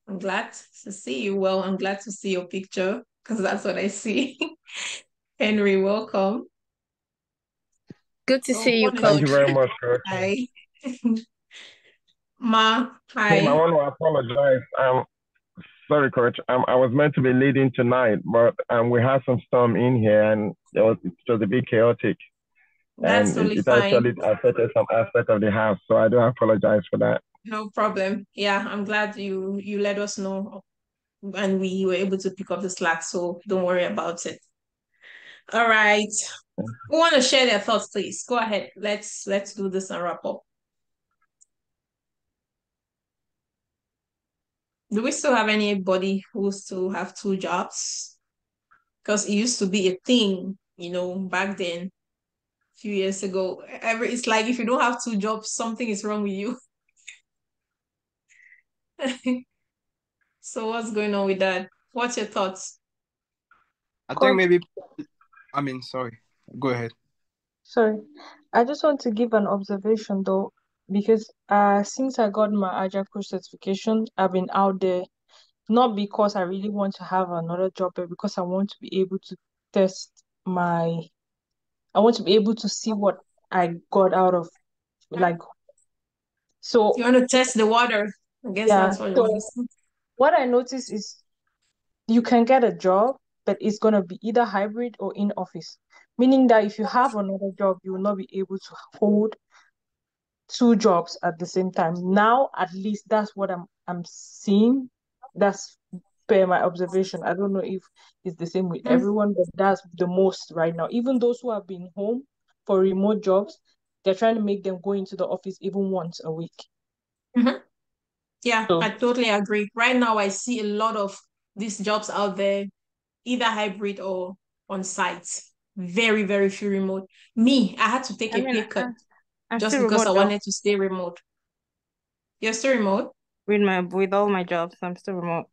I'm glad to see you. Well, I'm glad to see your picture, because that's what I see. Henry, welcome. Good to see you, Thank you Coach. very much, Coach. Hi. Ma, Team, I hi. want to apologize. Sorry, Coach. I was meant to be leading tonight, but we had some storm in here, and it was a bit chaotic, That's and totally it fine. actually affected some aspect of the house. So I do apologize for that. No problem. Yeah, I'm glad you let us know, and we were able to pick up the slack, so don't worry about it. All right. Who want to share their thoughts, please? Go ahead. Let's do this and wrap up. Do we still have anybody who still have 2 jobs? Because it used to be a thing, back then, a few years ago. It's like if you don't have 2 jobs, something is wrong with you. So what's going on with that? What's your thoughts? I think Coach, maybe, sorry. Go ahead. Sorry, I just want to give an observation though, because since I got my Agile coach certification, I've been out there, not because I really want to have another job, but because I want to be able to test I want to be able to see what I got out of, like, so You want to test the water? I guess yeah. that's what you want to So say. what I noticed is you can get a job, but it's gonna be either hybrid or in office, meaning that if you have another job, you will not be able to hold 2 jobs at the same time. Now, at least that's what I'm seeing. That's per my observation. I don't know if it's the same with everyone, but that's the most right now. Even those who have been home for remote jobs, they're trying to make them go into the office even once a week. Mm-hmm. Yeah, So I totally agree. Right now, I see a lot of these jobs out there, either hybrid or on site. Very, very few remote. Me, I had to take I a mean, pay cut I'm just still because I remote though. wanted to stay remote. You're still remote? With all my jobs, I'm still remote.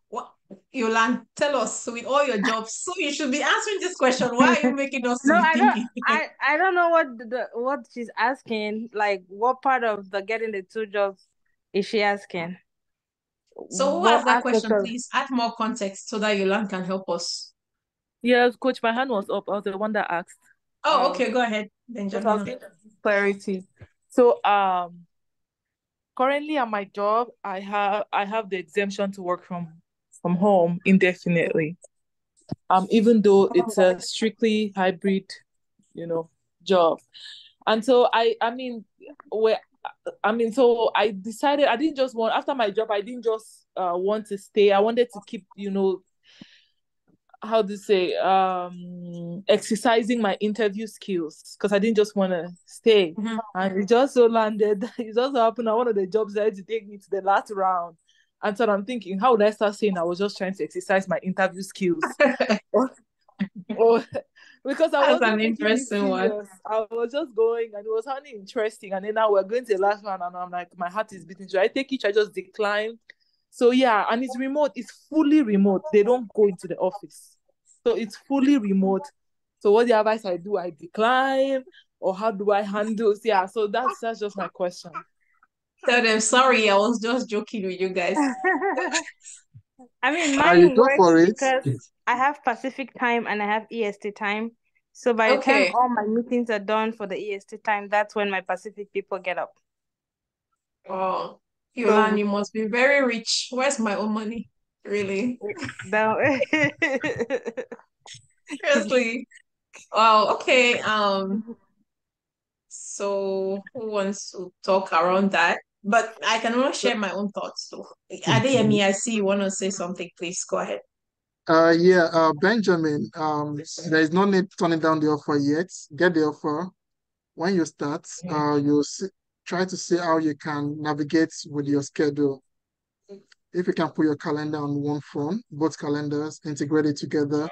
What? Yolan, tell us with all your jobs. So you should be answering this question. Why are you making us to No, be I don't. thinking? I don't know what she's asking. Like, what part of the getting the two jobs is she asking? So who What asked that aspect question? of? Please add more context so that Yolan can help us. Yes, coach, my hand was up. I was the one that asked. Oh, okay, go ahead, But I'll Benjamin. get clarity. So currently at my job, I have the exemption to work from home indefinitely. Even though it's a strictly hybrid, job. And so so I decided I didn't just want after my job, I didn't just want to stay. I wanted to keep, how to say, exercising my interview skills because I didn't just want to stay. Mm-hmm. And it just so landed, it just happened that one of the jobs that had to take me to the last round. And so I'm thinking, how would I start saying I was just trying to exercise my interview skills? or because I That's wasn't an taking it interesting one. serious. I was just going and it was sounding interesting. And then now we're going to the last one and I'm like, my heart is beating. Should I take it? Should I just decline? So yeah, and it's remote. It's fully remote. They don't go into the office. So it's fully remote. So what the advice I do? I decline or how do I handle? Yeah, so that's just my question. Tell them sorry, I was just joking with you guys. I mean, You mine go works for it. because I have Pacific time and I have EST time. So by the time Okay. all my meetings are done for the EST time, that's when my Pacific people get up. Oh, Yolan, So you must be very rich. Where's my own money? Really? that Seriously. Wow, okay. So who wants to talk around that? But I can only share my own thoughts though. Adeyemi, I see you want to say something. Please go ahead. Benjamin, there is no need turning down the offer yet. Get the offer. When you start, try to see how you can navigate with your schedule. If you can put your calendar on one phone, both calendars, integrate it together,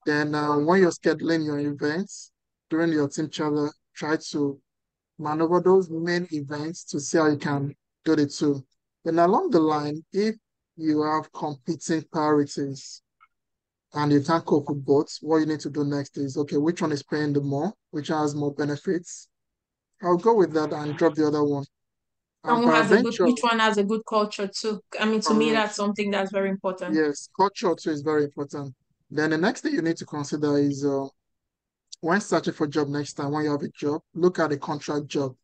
then when you're scheduling your events during your team travel, try to maneuver those main events to see how you can do the two. Then along the line, if you have competing priorities and you can't cope with both, what you need to do next is, okay, which one is paying the more, which has more benefits? I'll go with that and drop the other one. And And who has a good, peradventure, which one has a good culture too? I mean, to me, correct. that's something that's very important. Yes, culture too is very important. Then the next thing you need to consider is when searching for a job next time, when you have a job, look at a contract job.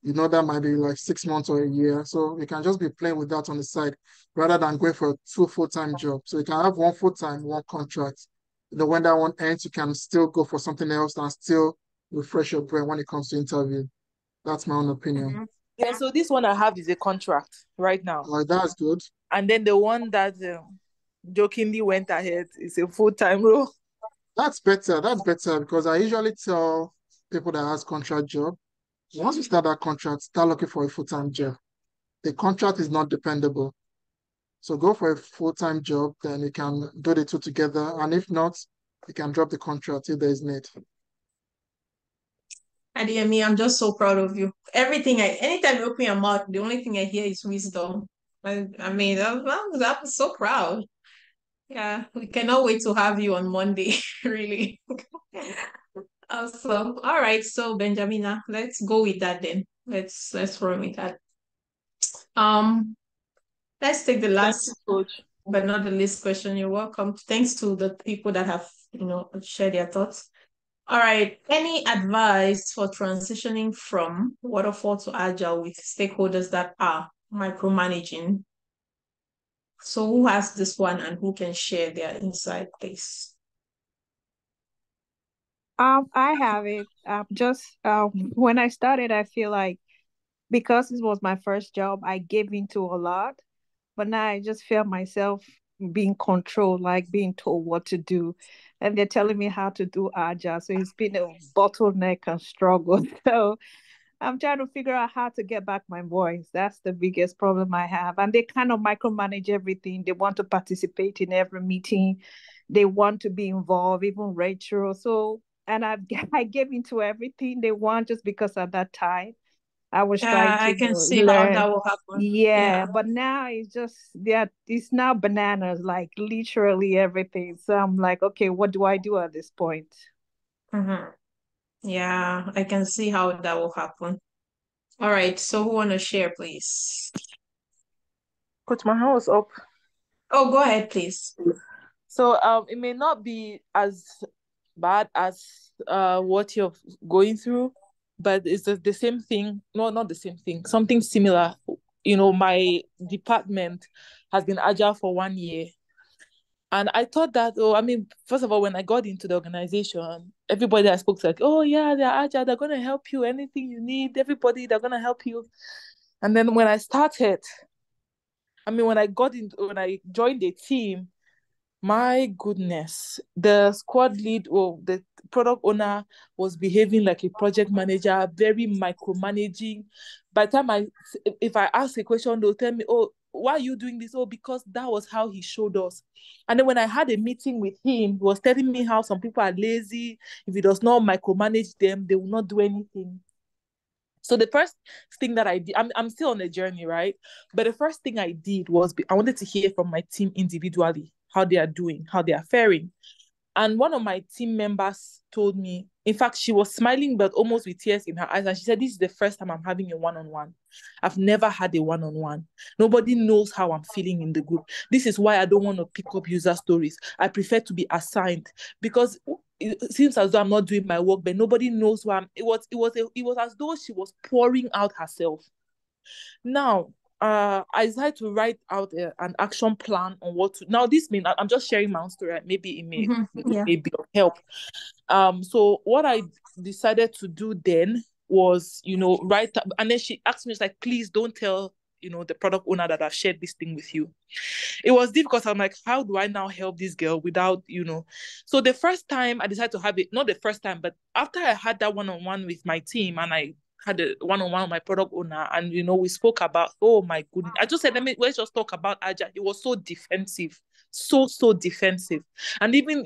You know, that might be like 6 months or a year. So you can just be playing with that on the side rather than going for two full-time jobs. So you can have one full-time, one contract. When that one ends, you can still go for something else and still refresh your brain when it comes to interview. That's my own opinion. Mhm. Yeah, so this one I have is a contract right now. That's good. And then the one that jokingly went ahead is a full-time role. That's better. That's better because I usually tell people that has contract job, once you start that contract, start looking for a full-time job. The contract is not dependable. So go for a full-time job, then you can do the two together. And if not, you can drop the contract if there is need. Adeyemi, I'm just so proud of you. Anytime you open your mouth, the only thing I hear is wisdom. I mean, I'm so proud. Yeah, we cannot wait to have you on Monday, really. Awesome. All right, so Benjamina, let's go with that then. Let's run with that. Um, let's take the Thank you, last coach. but not the least question. You're welcome. Thanks to the people that have, shared their thoughts. All right. Any advice for transitioning from waterfall to agile with stakeholders that are micromanaging? So who has this one and who can share their insight, please? I have it. Just when I started, I feel like because this was my first job, I gave into a lot, but now I just feel myself being controlled, like being told what to do. And they're telling me how to do Agile. So it's been a bottleneck and struggle. So I'm trying to figure out how to get back my voice. That's the biggest problem I have. And they kind of micromanage everything. They want to participate in every meeting. They want to be involved, even Rachel. So, and I gave into everything they want just because at that time I was trying I to can see how learn. that will happen. Yeah, but now it's just it's now bananas, like literally everything. So I'm like, okay, what do I do at this point? Mm-hmm. Yeah, I can see how that will happen. All right, so who want to share, please? Coach, my hand was up. Oh, go ahead, please. So it may not be as bad as what you're going through, but it's the same thing. No, not the same thing. Something similar. You know, my department has been Agile for 1 year. And I thought that, oh, I mean, first of all, when I got into the organization, everybody I spoke to, like, oh, yeah, they're Agile, they're going to help you, anything you need, everybody, they're going to help you. And then when I started, I mean, when I joined the team, my goodness, the squad lead or the product owner was behaving like a project manager, very micromanaging. By the time if I ask a question, they'll tell me, oh, why are you doing this? Oh, because that was how he showed us. And then when I had a meeting with him, he was telling me how some people are lazy. If he does not micromanage them, they will not do anything. So the first thing that I did, I'm still on the journey, right? But the first thing I did was I wanted to hear from my team individually, how they are doing, how they are faring. And one of my team members told me, in fact, she was smiling, but almost with tears in her eyes. And she said, this is the first time I'm having a one-on-one. I've never had a one-on-one. Nobody knows how I'm feeling in the group. This is why I don't want to pick up user stories. I prefer to be assigned because it seems as though I'm not doing my work, but nobody knows who I'm. It was as though she was pouring out herself. Now, I decided to write out an action plan on what to. Now, this means I'm just sharing my own story. Maybe it may be of help. So what I decided to do then was, write up, and then she asked me, she's like, please don't tell, the product owner that I've shared this thing with you. It was difficult. I'm like, how do I now help this girl without, So the first time I decided to have it, not the first time, but after I had that one-on-one with my team and I had a one-on-one with my product owner and, we spoke about, oh my goodness. I just said, let's just talk about Agile. It was so defensive, so defensive. And even,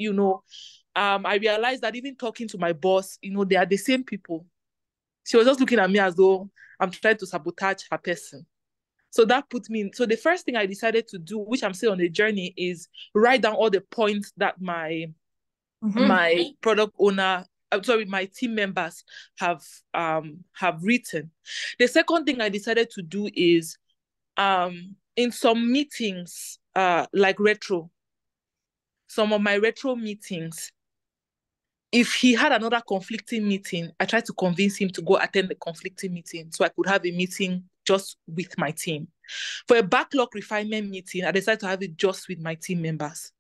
I realized that even talking to my boss, they are the same people. She was just looking at me as though I'm trying to sabotage her person. So that put me in. So the first thing I decided to do, which I'm still on the journey, is write down all the points that my product owner, my team members have written. The second thing I decided to do is in some meetings, like retro, some of my retro meetings, if he had another conflicting meeting, I tried to convince him to go attend the conflicting meeting so I could have a meeting just with my team. For a backlog refinement meeting, I decided to have it just with my team members.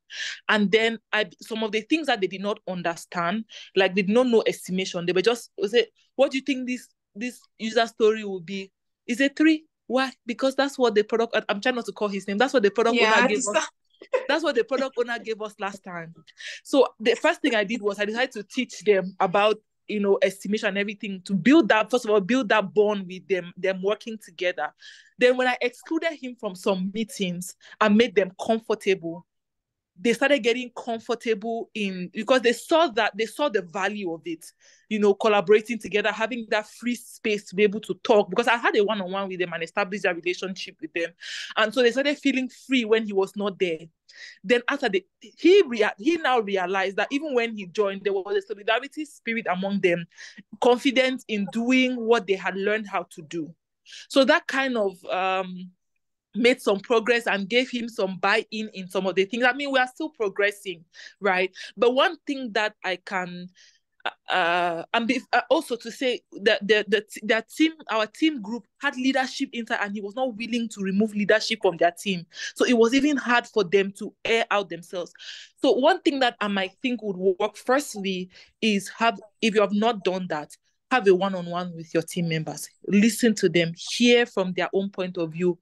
And then some of the things that they did not understand, like they did not know estimation, they were just say, what do you think this user story will be? Is it 3? Why? Because that's what the product, I'm trying not to call his name, that's what the product owner gave us. That's what the product owner gave us last time. So the first thing I did was I decided to teach them about, estimation and everything, to build that, first of all, build that bond with them working together. Then when I excluded him from some meetings and made them comfortable, they started getting comfortable because they saw the value of it, collaborating together, having that free space to be able to talk, because I had a one-on-one with them and established a relationship with them. And so they started feeling free when he was not there. Then after he now realized that even when he joined, there was a solidarity spirit among them, confident in doing what they had learned how to do. So that kind of made some progress and gave him some buy-in in some of the things. I mean, we are still progressing, right? But one thing that I can also to say that our team group had leadership inside, and he was not willing to remove leadership from their team. So it was even hard for them to air out themselves. So one thing that I might think would work, firstly, is if you have not done that, have a one-on-one with your team members. Listen to them, hear from their own point of view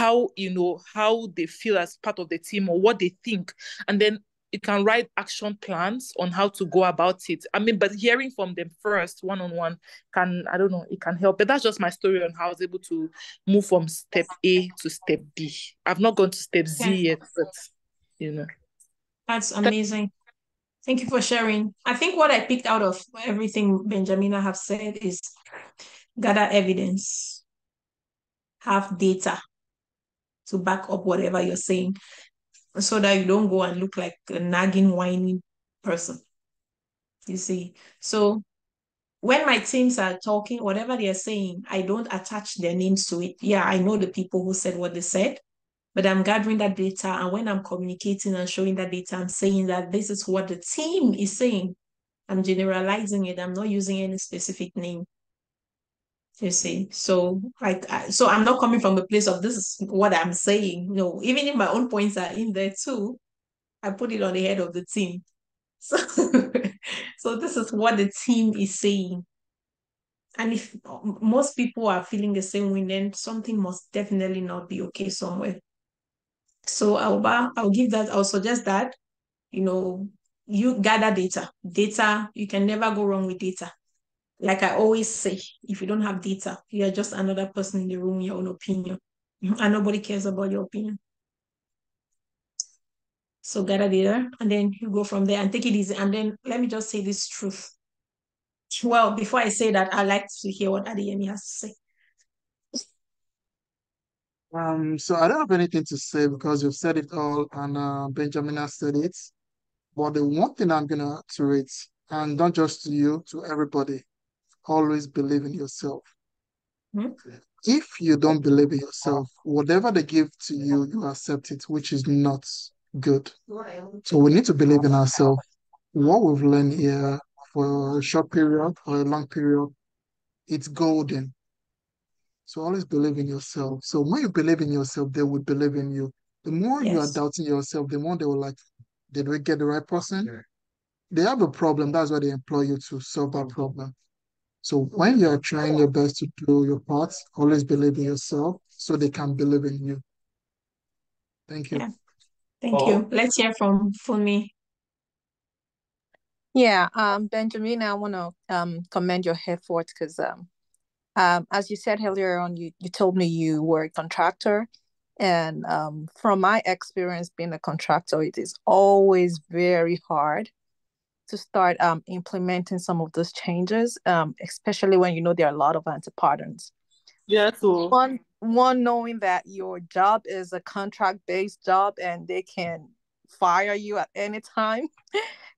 how they feel as part of the team or what they think, and then it can write action plans on how to go about it. I mean, but hearing from them first, one-on-one, I don't know, it can help. But that's just my story on how I was able to move from step A to step B. I've not gone to step Z yet, but. That's amazing. Thank you for sharing. I think what I picked out of everything Benjamina have said is gather evidence, have data to back up whatever you're saying, so that you don't go and look like a nagging, whining person. You see? So when my teams are talking, whatever they are saying, I don't attach their names to it. Yeah, I know the people who said what they said, but I'm gathering that data. And when I'm communicating and showing that data, I'm saying that this is what the team is saying. I'm generalizing it. I'm not using any specific name. You see, so so I'm not coming from a place of this is what I'm saying. No, even if my own points are in there too, I put it on the head of the team. So, so this is what the team is saying. And if most people are feeling the same way, then something must definitely not be okay somewhere. So I'll suggest that, you gather data. Data, you can never go wrong with data. Like I always say, if you don't have data, you're just another person in the room, your own opinion. And nobody cares about your opinion. So gather data and then you go from there and take it easy. And then let me just say this truth. Well, before I say that, I'd like to hear what Adeyemi has to say. So I don't have anything to say because you've said it all, and Benjamin has said it. But the one thing I'm gonna iterate, and not just to you, to everybody, always believe in yourself. Hmm? If you don't believe in yourself, whatever they give to you, you accept it, which is not good. So we need to believe in ourselves. What we've learned here for a short period or a long period, it's golden. So always believe in yourself. So when you believe in yourself, they will believe in you. The more you are Yes. doubting yourself, the more they will like, did we get the right person? They have a problem. That's why they employ you to solve that problem. So when you are trying your best to do your part, always believe in yourself so they can believe in you. Thank you. Yeah. Thank you. Let's hear from Funmi. Yeah, Benjamin, I want to commend your efforts because as you said earlier on, you told me you were a contractor, and from my experience being a contractor, it is always very hard to start implementing some of those changes, especially when you know there are a lot of anti-patterns. Yeah, so One knowing that your job is a contract-based job and they can fire you at any time.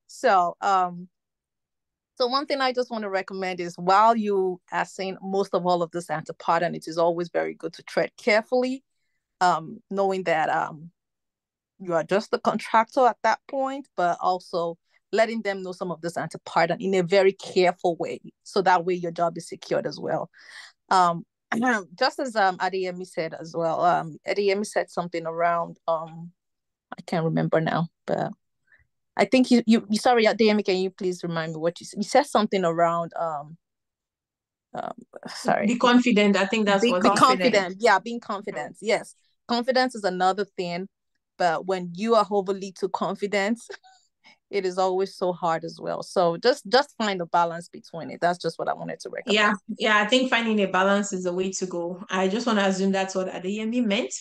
So so one thing I just want to recommend is while you are seeing most of all of this anti-pattern, it is always very good to tread carefully, knowing that you are just a contractor at that point, but also letting them know some of this anti-pattern in a very careful way, so that way your job is secured as well. Just as Adeyemi said as well, Adeyemi said something around I can't remember now, but I think you sorry, Adeyemi, can you please remind me what you said? You said something around sorry. Be confident. I think that's Be what confident. Yeah, being confident. Yes. Confidence is another thing, but when you are overly too confident, it is always so hard as well. So just find a balance between it. That's just what I wanted to recommend. Yeah, I think finding a balance is the way to go. I just want to assume that's what Adeyemi meant.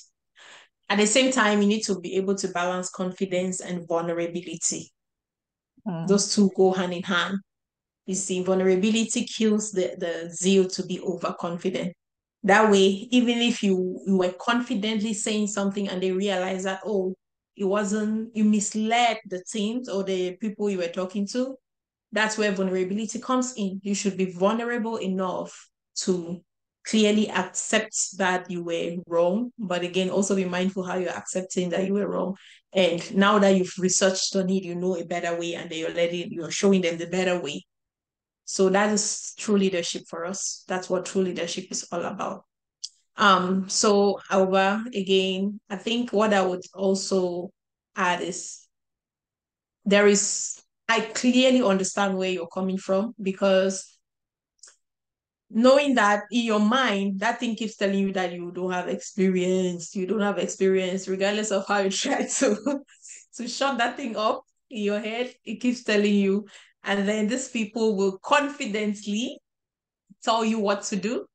At the same time, you need to be able to balance confidence and vulnerability. Those two go hand in hand. You see, vulnerability kills the zeal to be overconfident. That way, even if you were confidently saying something and they realize that, oh, it wasn't, you misled the teams or the people you were talking to, that's where vulnerability comes in. You should be vulnerable enough to clearly accept that you were wrong, but again, also be mindful how you're accepting that you were wrong. And now that you've researched on it, you know a better way, and then you're showing them the better way. So that is true leadership for us. That's what true leadership is all about. So Alba, again, I think what I would also add is I clearly understand where you're coming from, because knowing that in your mind, that thing keeps telling you that you don't have experience, regardless of how you try to shut that thing up in your head, it keeps telling you. And then these people will confidently tell you what to do.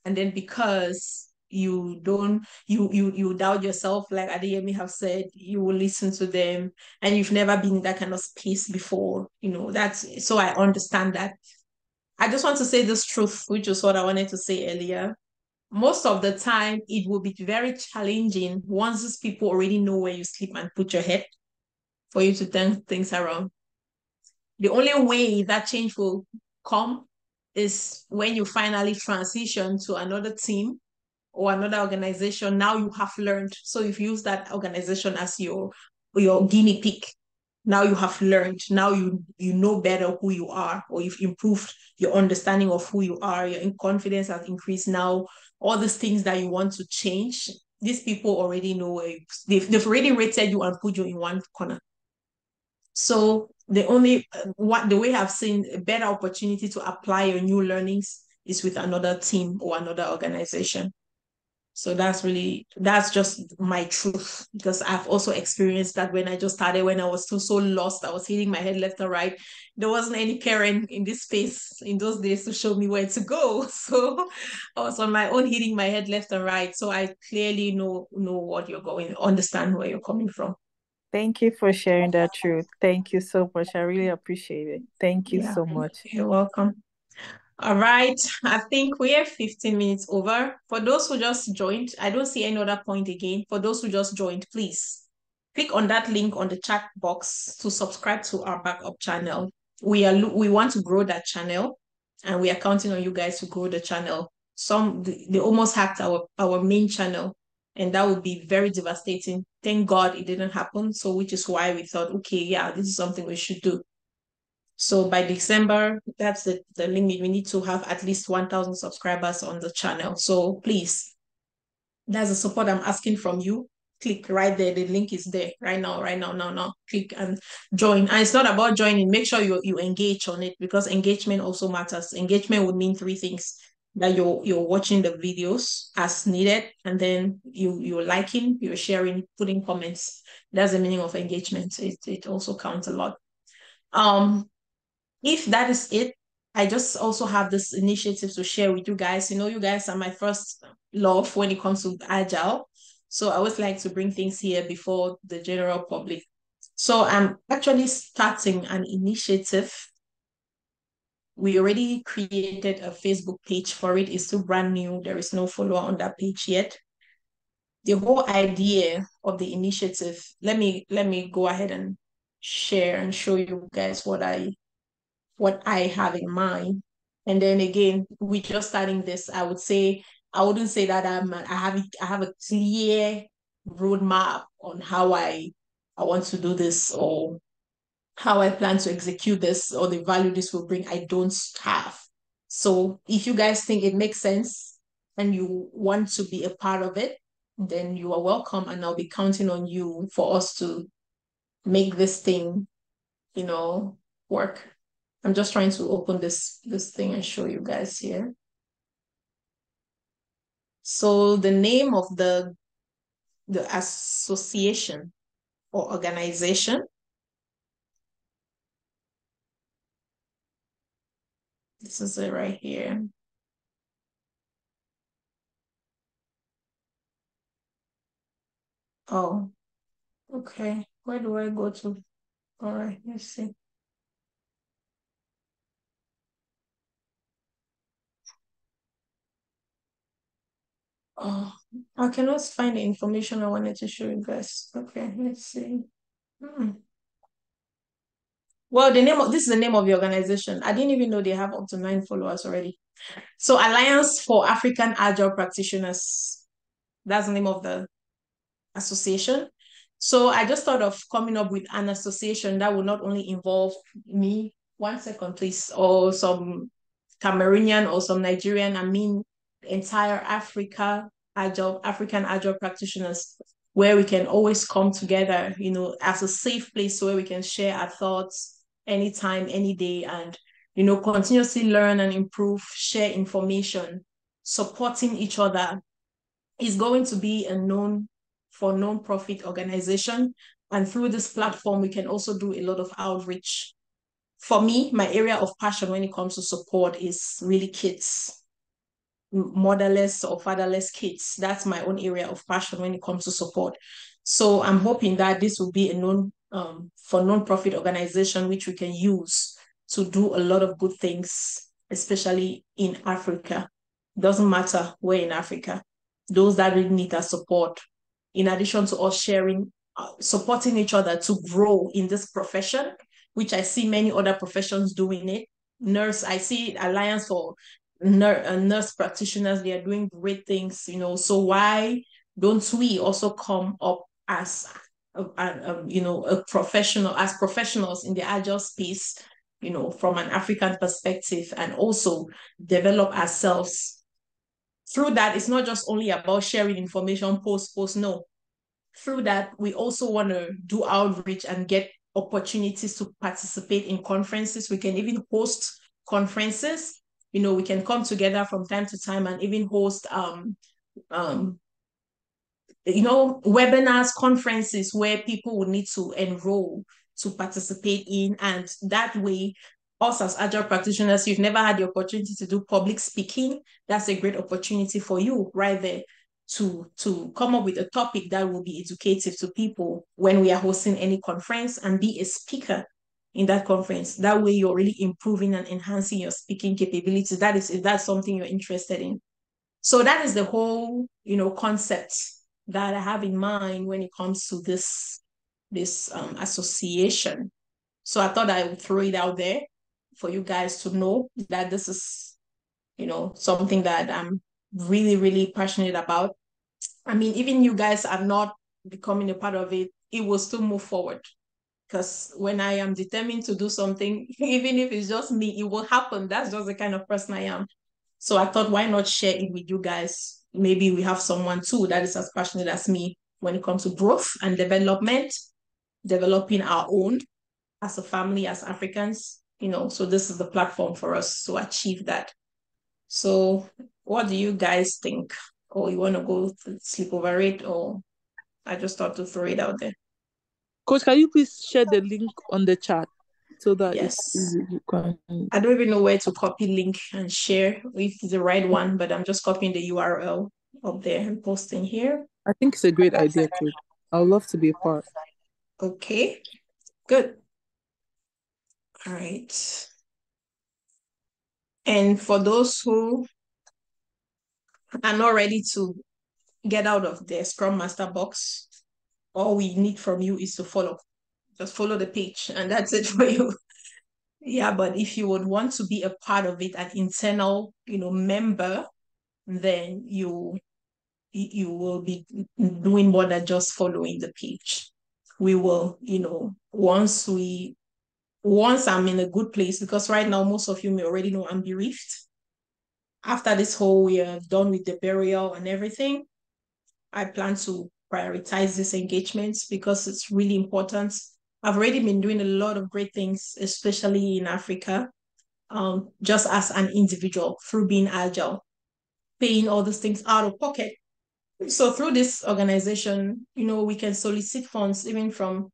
And then because you don't you doubt yourself, like Adeyemi have said, you will listen to them, and you've never been in that kind of space before. That's so I understand that. I just want to say this truth, which is what I wanted to say earlier. Most of the time, it will be very challenging once these people already know where you sleep and put your head for you to turn things around. The only way that change will come is when you finally transition to another team or another organization. Now you have learned. So if you use that organization as your guinea pig, now you have learned. Now you know better who you are, or you've improved your understanding of who you are. Your confidence has increased. Now all these things that you want to change, these people already know. They've already rated you and put you in one corner. So the way I've seen a better opportunity to apply your new learnings is with another team or another organization. So that's just my truth, because I've also experienced that when I just started, when I was so lost, I was hitting my head left and right. There wasn't any parent in this space in those days to show me where to go. So I was on my own hitting my head left and right. So I clearly know what you're going, understand where you're coming from. Thank you for sharing that truth. Thank you so much. I really appreciate it. Thank you so much. You're welcome. All right, I think we are 15 minutes over. For those who just joined, I don't see any other point again. For those who just joined, please click on that link on the chat box to subscribe to our backup channel. We want to grow that channel, and we are counting on you guys to grow the channel. They almost hacked our main channel, and that would be very devastating. Thank God it didn't happen. So which is why we thought, okay, yeah, this is something we should do. So by December, that's the limit. We need to have at least 1,000 subscribers on the channel. So please, that's the support I'm asking from you. Click right there. The link is there right now. Now. Click and join. And it's not about joining. Make sure you engage on it, because engagement also matters. Engagement would mean three things: that you're watching the videos as needed, and then you're liking, you're sharing, putting comments. That's the meaning of engagement. It also counts a lot. If that is it, I just also have this initiative to share with you guys. You guys are my first love when it comes to Agile. So I always like to bring things here before the general public. So I'm actually starting an initiative. We already created a Facebook page for it. It's still brand new. There is no follower on that page yet. The whole idea of the initiative, let me go ahead and share and show you guys what I have in mind. And then again, we just starting this. I wouldn't say that I have a clear roadmap on how I want to do this, or how I plan to execute this, or the value this will bring. I don't have. So if you guys think it makes sense and you want to be a part of it, then you are welcome, and I'll be counting on you for us to make this thing, work. I'm just trying to open this thing and show you guys here. So the name of the association or organization, this is it right here. Oh, okay. Where do I go to? All right, let's see. Oh, I cannot find the information I wanted to show you guys. Okay, let's see. Well, this is the name of the organization. I didn't even know they have up to 9 followers already. So Alliance for African Agile Practitioners. That's the name of the association. So I just thought of coming up with an association that would not only involve me, 1 second please, or some Cameroonian or some Nigerian, I mean entire African Agile practitioners, where we can always come together, as a safe place where we can share our thoughts anytime, any day, and continuously learn and improve, share information, supporting each other is going to be a non-profit organization. And through this platform, we can also do a lot of outreach. For me, my area of passion when it comes to support is really kids, motherless or fatherless kids. That's my own area of passion when it comes to support. So I'm hoping that this will be a non-profit organization which we can use to do a lot of good things, especially in Africa. Doesn't matter where in Africa. Those that really need our support, in addition to us sharing, supporting each other to grow in this profession, which I see many other professions doing it. Nurse, I see Alliance for Nurse Practitioners, they are doing great things, so why don't we also come up as a professional, as professionals in the Agile space, from an African perspective, and also develop ourselves. Through that, it's not just only about sharing information, post, no. Through that, we also want to do outreach and get opportunities to participate in conferences. We can even host conferences. We can come together from time to time and even host webinars, conferences where people will need to enroll to participate in. And that way, us as Agile practitioners, you've never had the opportunity to do public speaking, that's a great opportunity for you right there to come up with a topic that will be educative to people when we are hosting any conference, and be a speaker in that conference. That way you're really improving and enhancing your speaking capabilities. That is, if that's something you're interested in. So that is the whole, concept that I have in mind when it comes to this association. So I thought I would throw it out there for you guys to know that this is, something that I'm really, really passionate about. I mean, even you guys are not becoming a part of it, it will still move forward. Because when I am determined to do something, even if it's just me, it will happen. That's just the kind of person I am. So I thought, why not share it with you guys? Maybe we have someone too that is as passionate as me when it comes to growth and development, developing our own as a family, as Africans, so this is the platform for us to achieve that. So what do you guys think? Or you want to go sleep over it, or I just thought to throw it out there? Coach, can you please share the link on the chat so that Yes. it's easy? You can... I don't even know where to copy link and share if it's the right one, but I'm just copying the URL up there and posting here. I think it's a great idea, Coach. I would love to be a part. Okay, good. All right. And for those who are not ready to get out of the Scrum Master box, all we need from you is to follow. Just follow the page, and that's it for you. Yeah, but if you would want to be a part of it, an internal, member, then you will be doing more than just following the page. We will, once I'm in a good place, because right now most of you may already know I'm bereaved. After this whole, we are done with the burial and everything, I plan to prioritize these engagements because it's really important. I've already been doing a lot of great things, especially in Africa, just as an individual through being agile, paying all these things out of pocket. So through this organization, we can solicit funds even from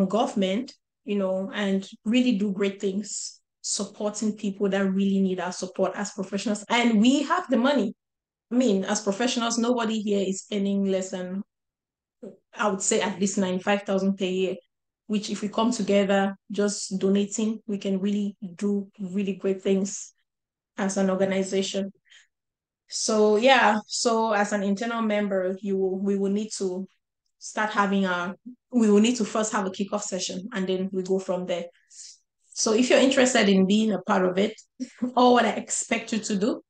government, and really do great things, supporting people that really need our support as professionals. And we have the money. I mean, as professionals, nobody here is earning less than, I would say, at least 95,000 per year, which if we come together, just donating, we can really do really great things as an organization. So yeah, so as an internal member, we will need to we will need to first have a kickoff session, and then we go from there. So if you're interested in being a part of it, all what I expect you to do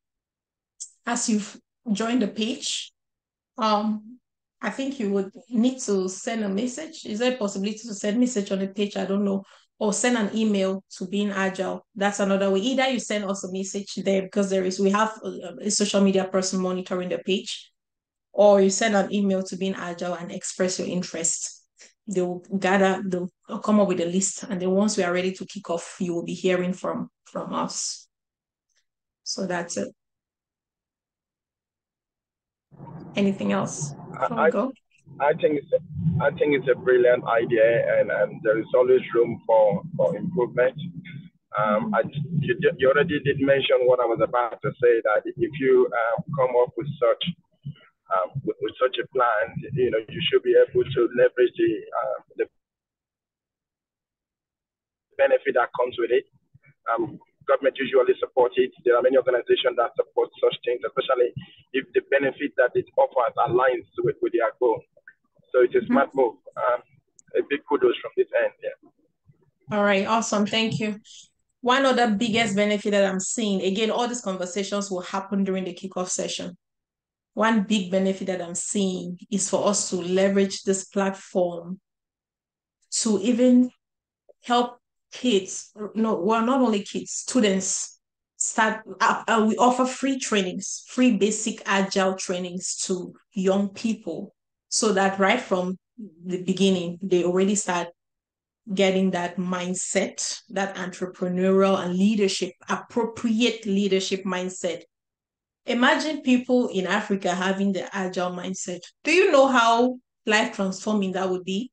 as you've joined the page, I think you would need to send a message. Is there a possibility to send a message on the page? I don't know. Or send an email to BeingAgile. That's another way. Either you send us a message there, because we have a social media person monitoring the page, or you send an email to BeingAgile and express your interest. They will gather, they'll come up with a list, and then once we are ready to kick off, you will be hearing from us. So that's it. Anything else before we go? I think it's a brilliant idea, and there is always room for improvement. You already did mention what I was about to say, that if you come up with such a plan, you should be able to leverage the benefit that comes with it. Government usually supports it. There are many organizations that support such things, especially if the benefit that it offers aligns with their goal. So it's a smart move. A big kudos from this end. Yeah. All right, awesome. Thank you. One other biggest benefit that I'm seeing, again, all these conversations will happen during the kickoff session. One big benefit that I'm seeing is for us to leverage this platform to even help kids, not only kids, students start. We offer free trainings, free basic agile trainings to young people, so that right from the beginning, they already start getting that mindset, that entrepreneurial and appropriate leadership mindset. Imagine people in Africa having the agile mindset. Do you know how life transforming that would be?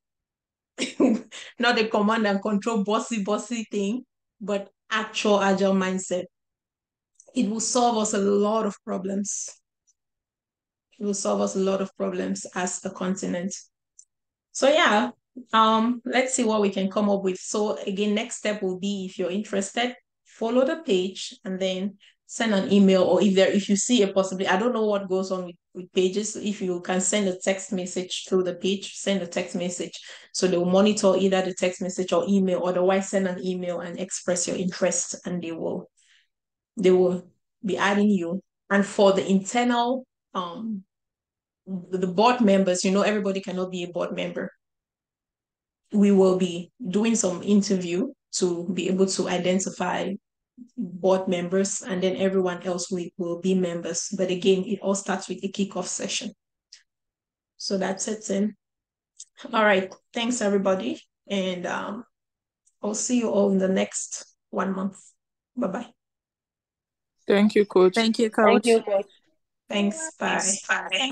Not a command and control bossy thing, but actual agile mindset. It will solve us a lot of problems. It will solve us a lot of problems as a continent. So yeah, let's see what we can come up with. So again, next step will be, if you're interested, follow the page and then send an email, or if you see a possibility. I don't know what goes on with pages. If you can send a text message through the page, send a text message. So they will monitor either the text message or email. Otherwise, send an email and express your interest, and they will be adding you. And for the internal the board members, everybody cannot be a board member. We will be doing some interview to be able to identify board members, and then everyone else will be members. But again, it all starts with a kickoff session. So that's it then. All right. Thanks, everybody. And I'll see you all in the next 1 month. Bye-bye. Thank you, Coach. Thank you, Thank Coach. you, Coach. Thanks. Bye. Thanks. Bye.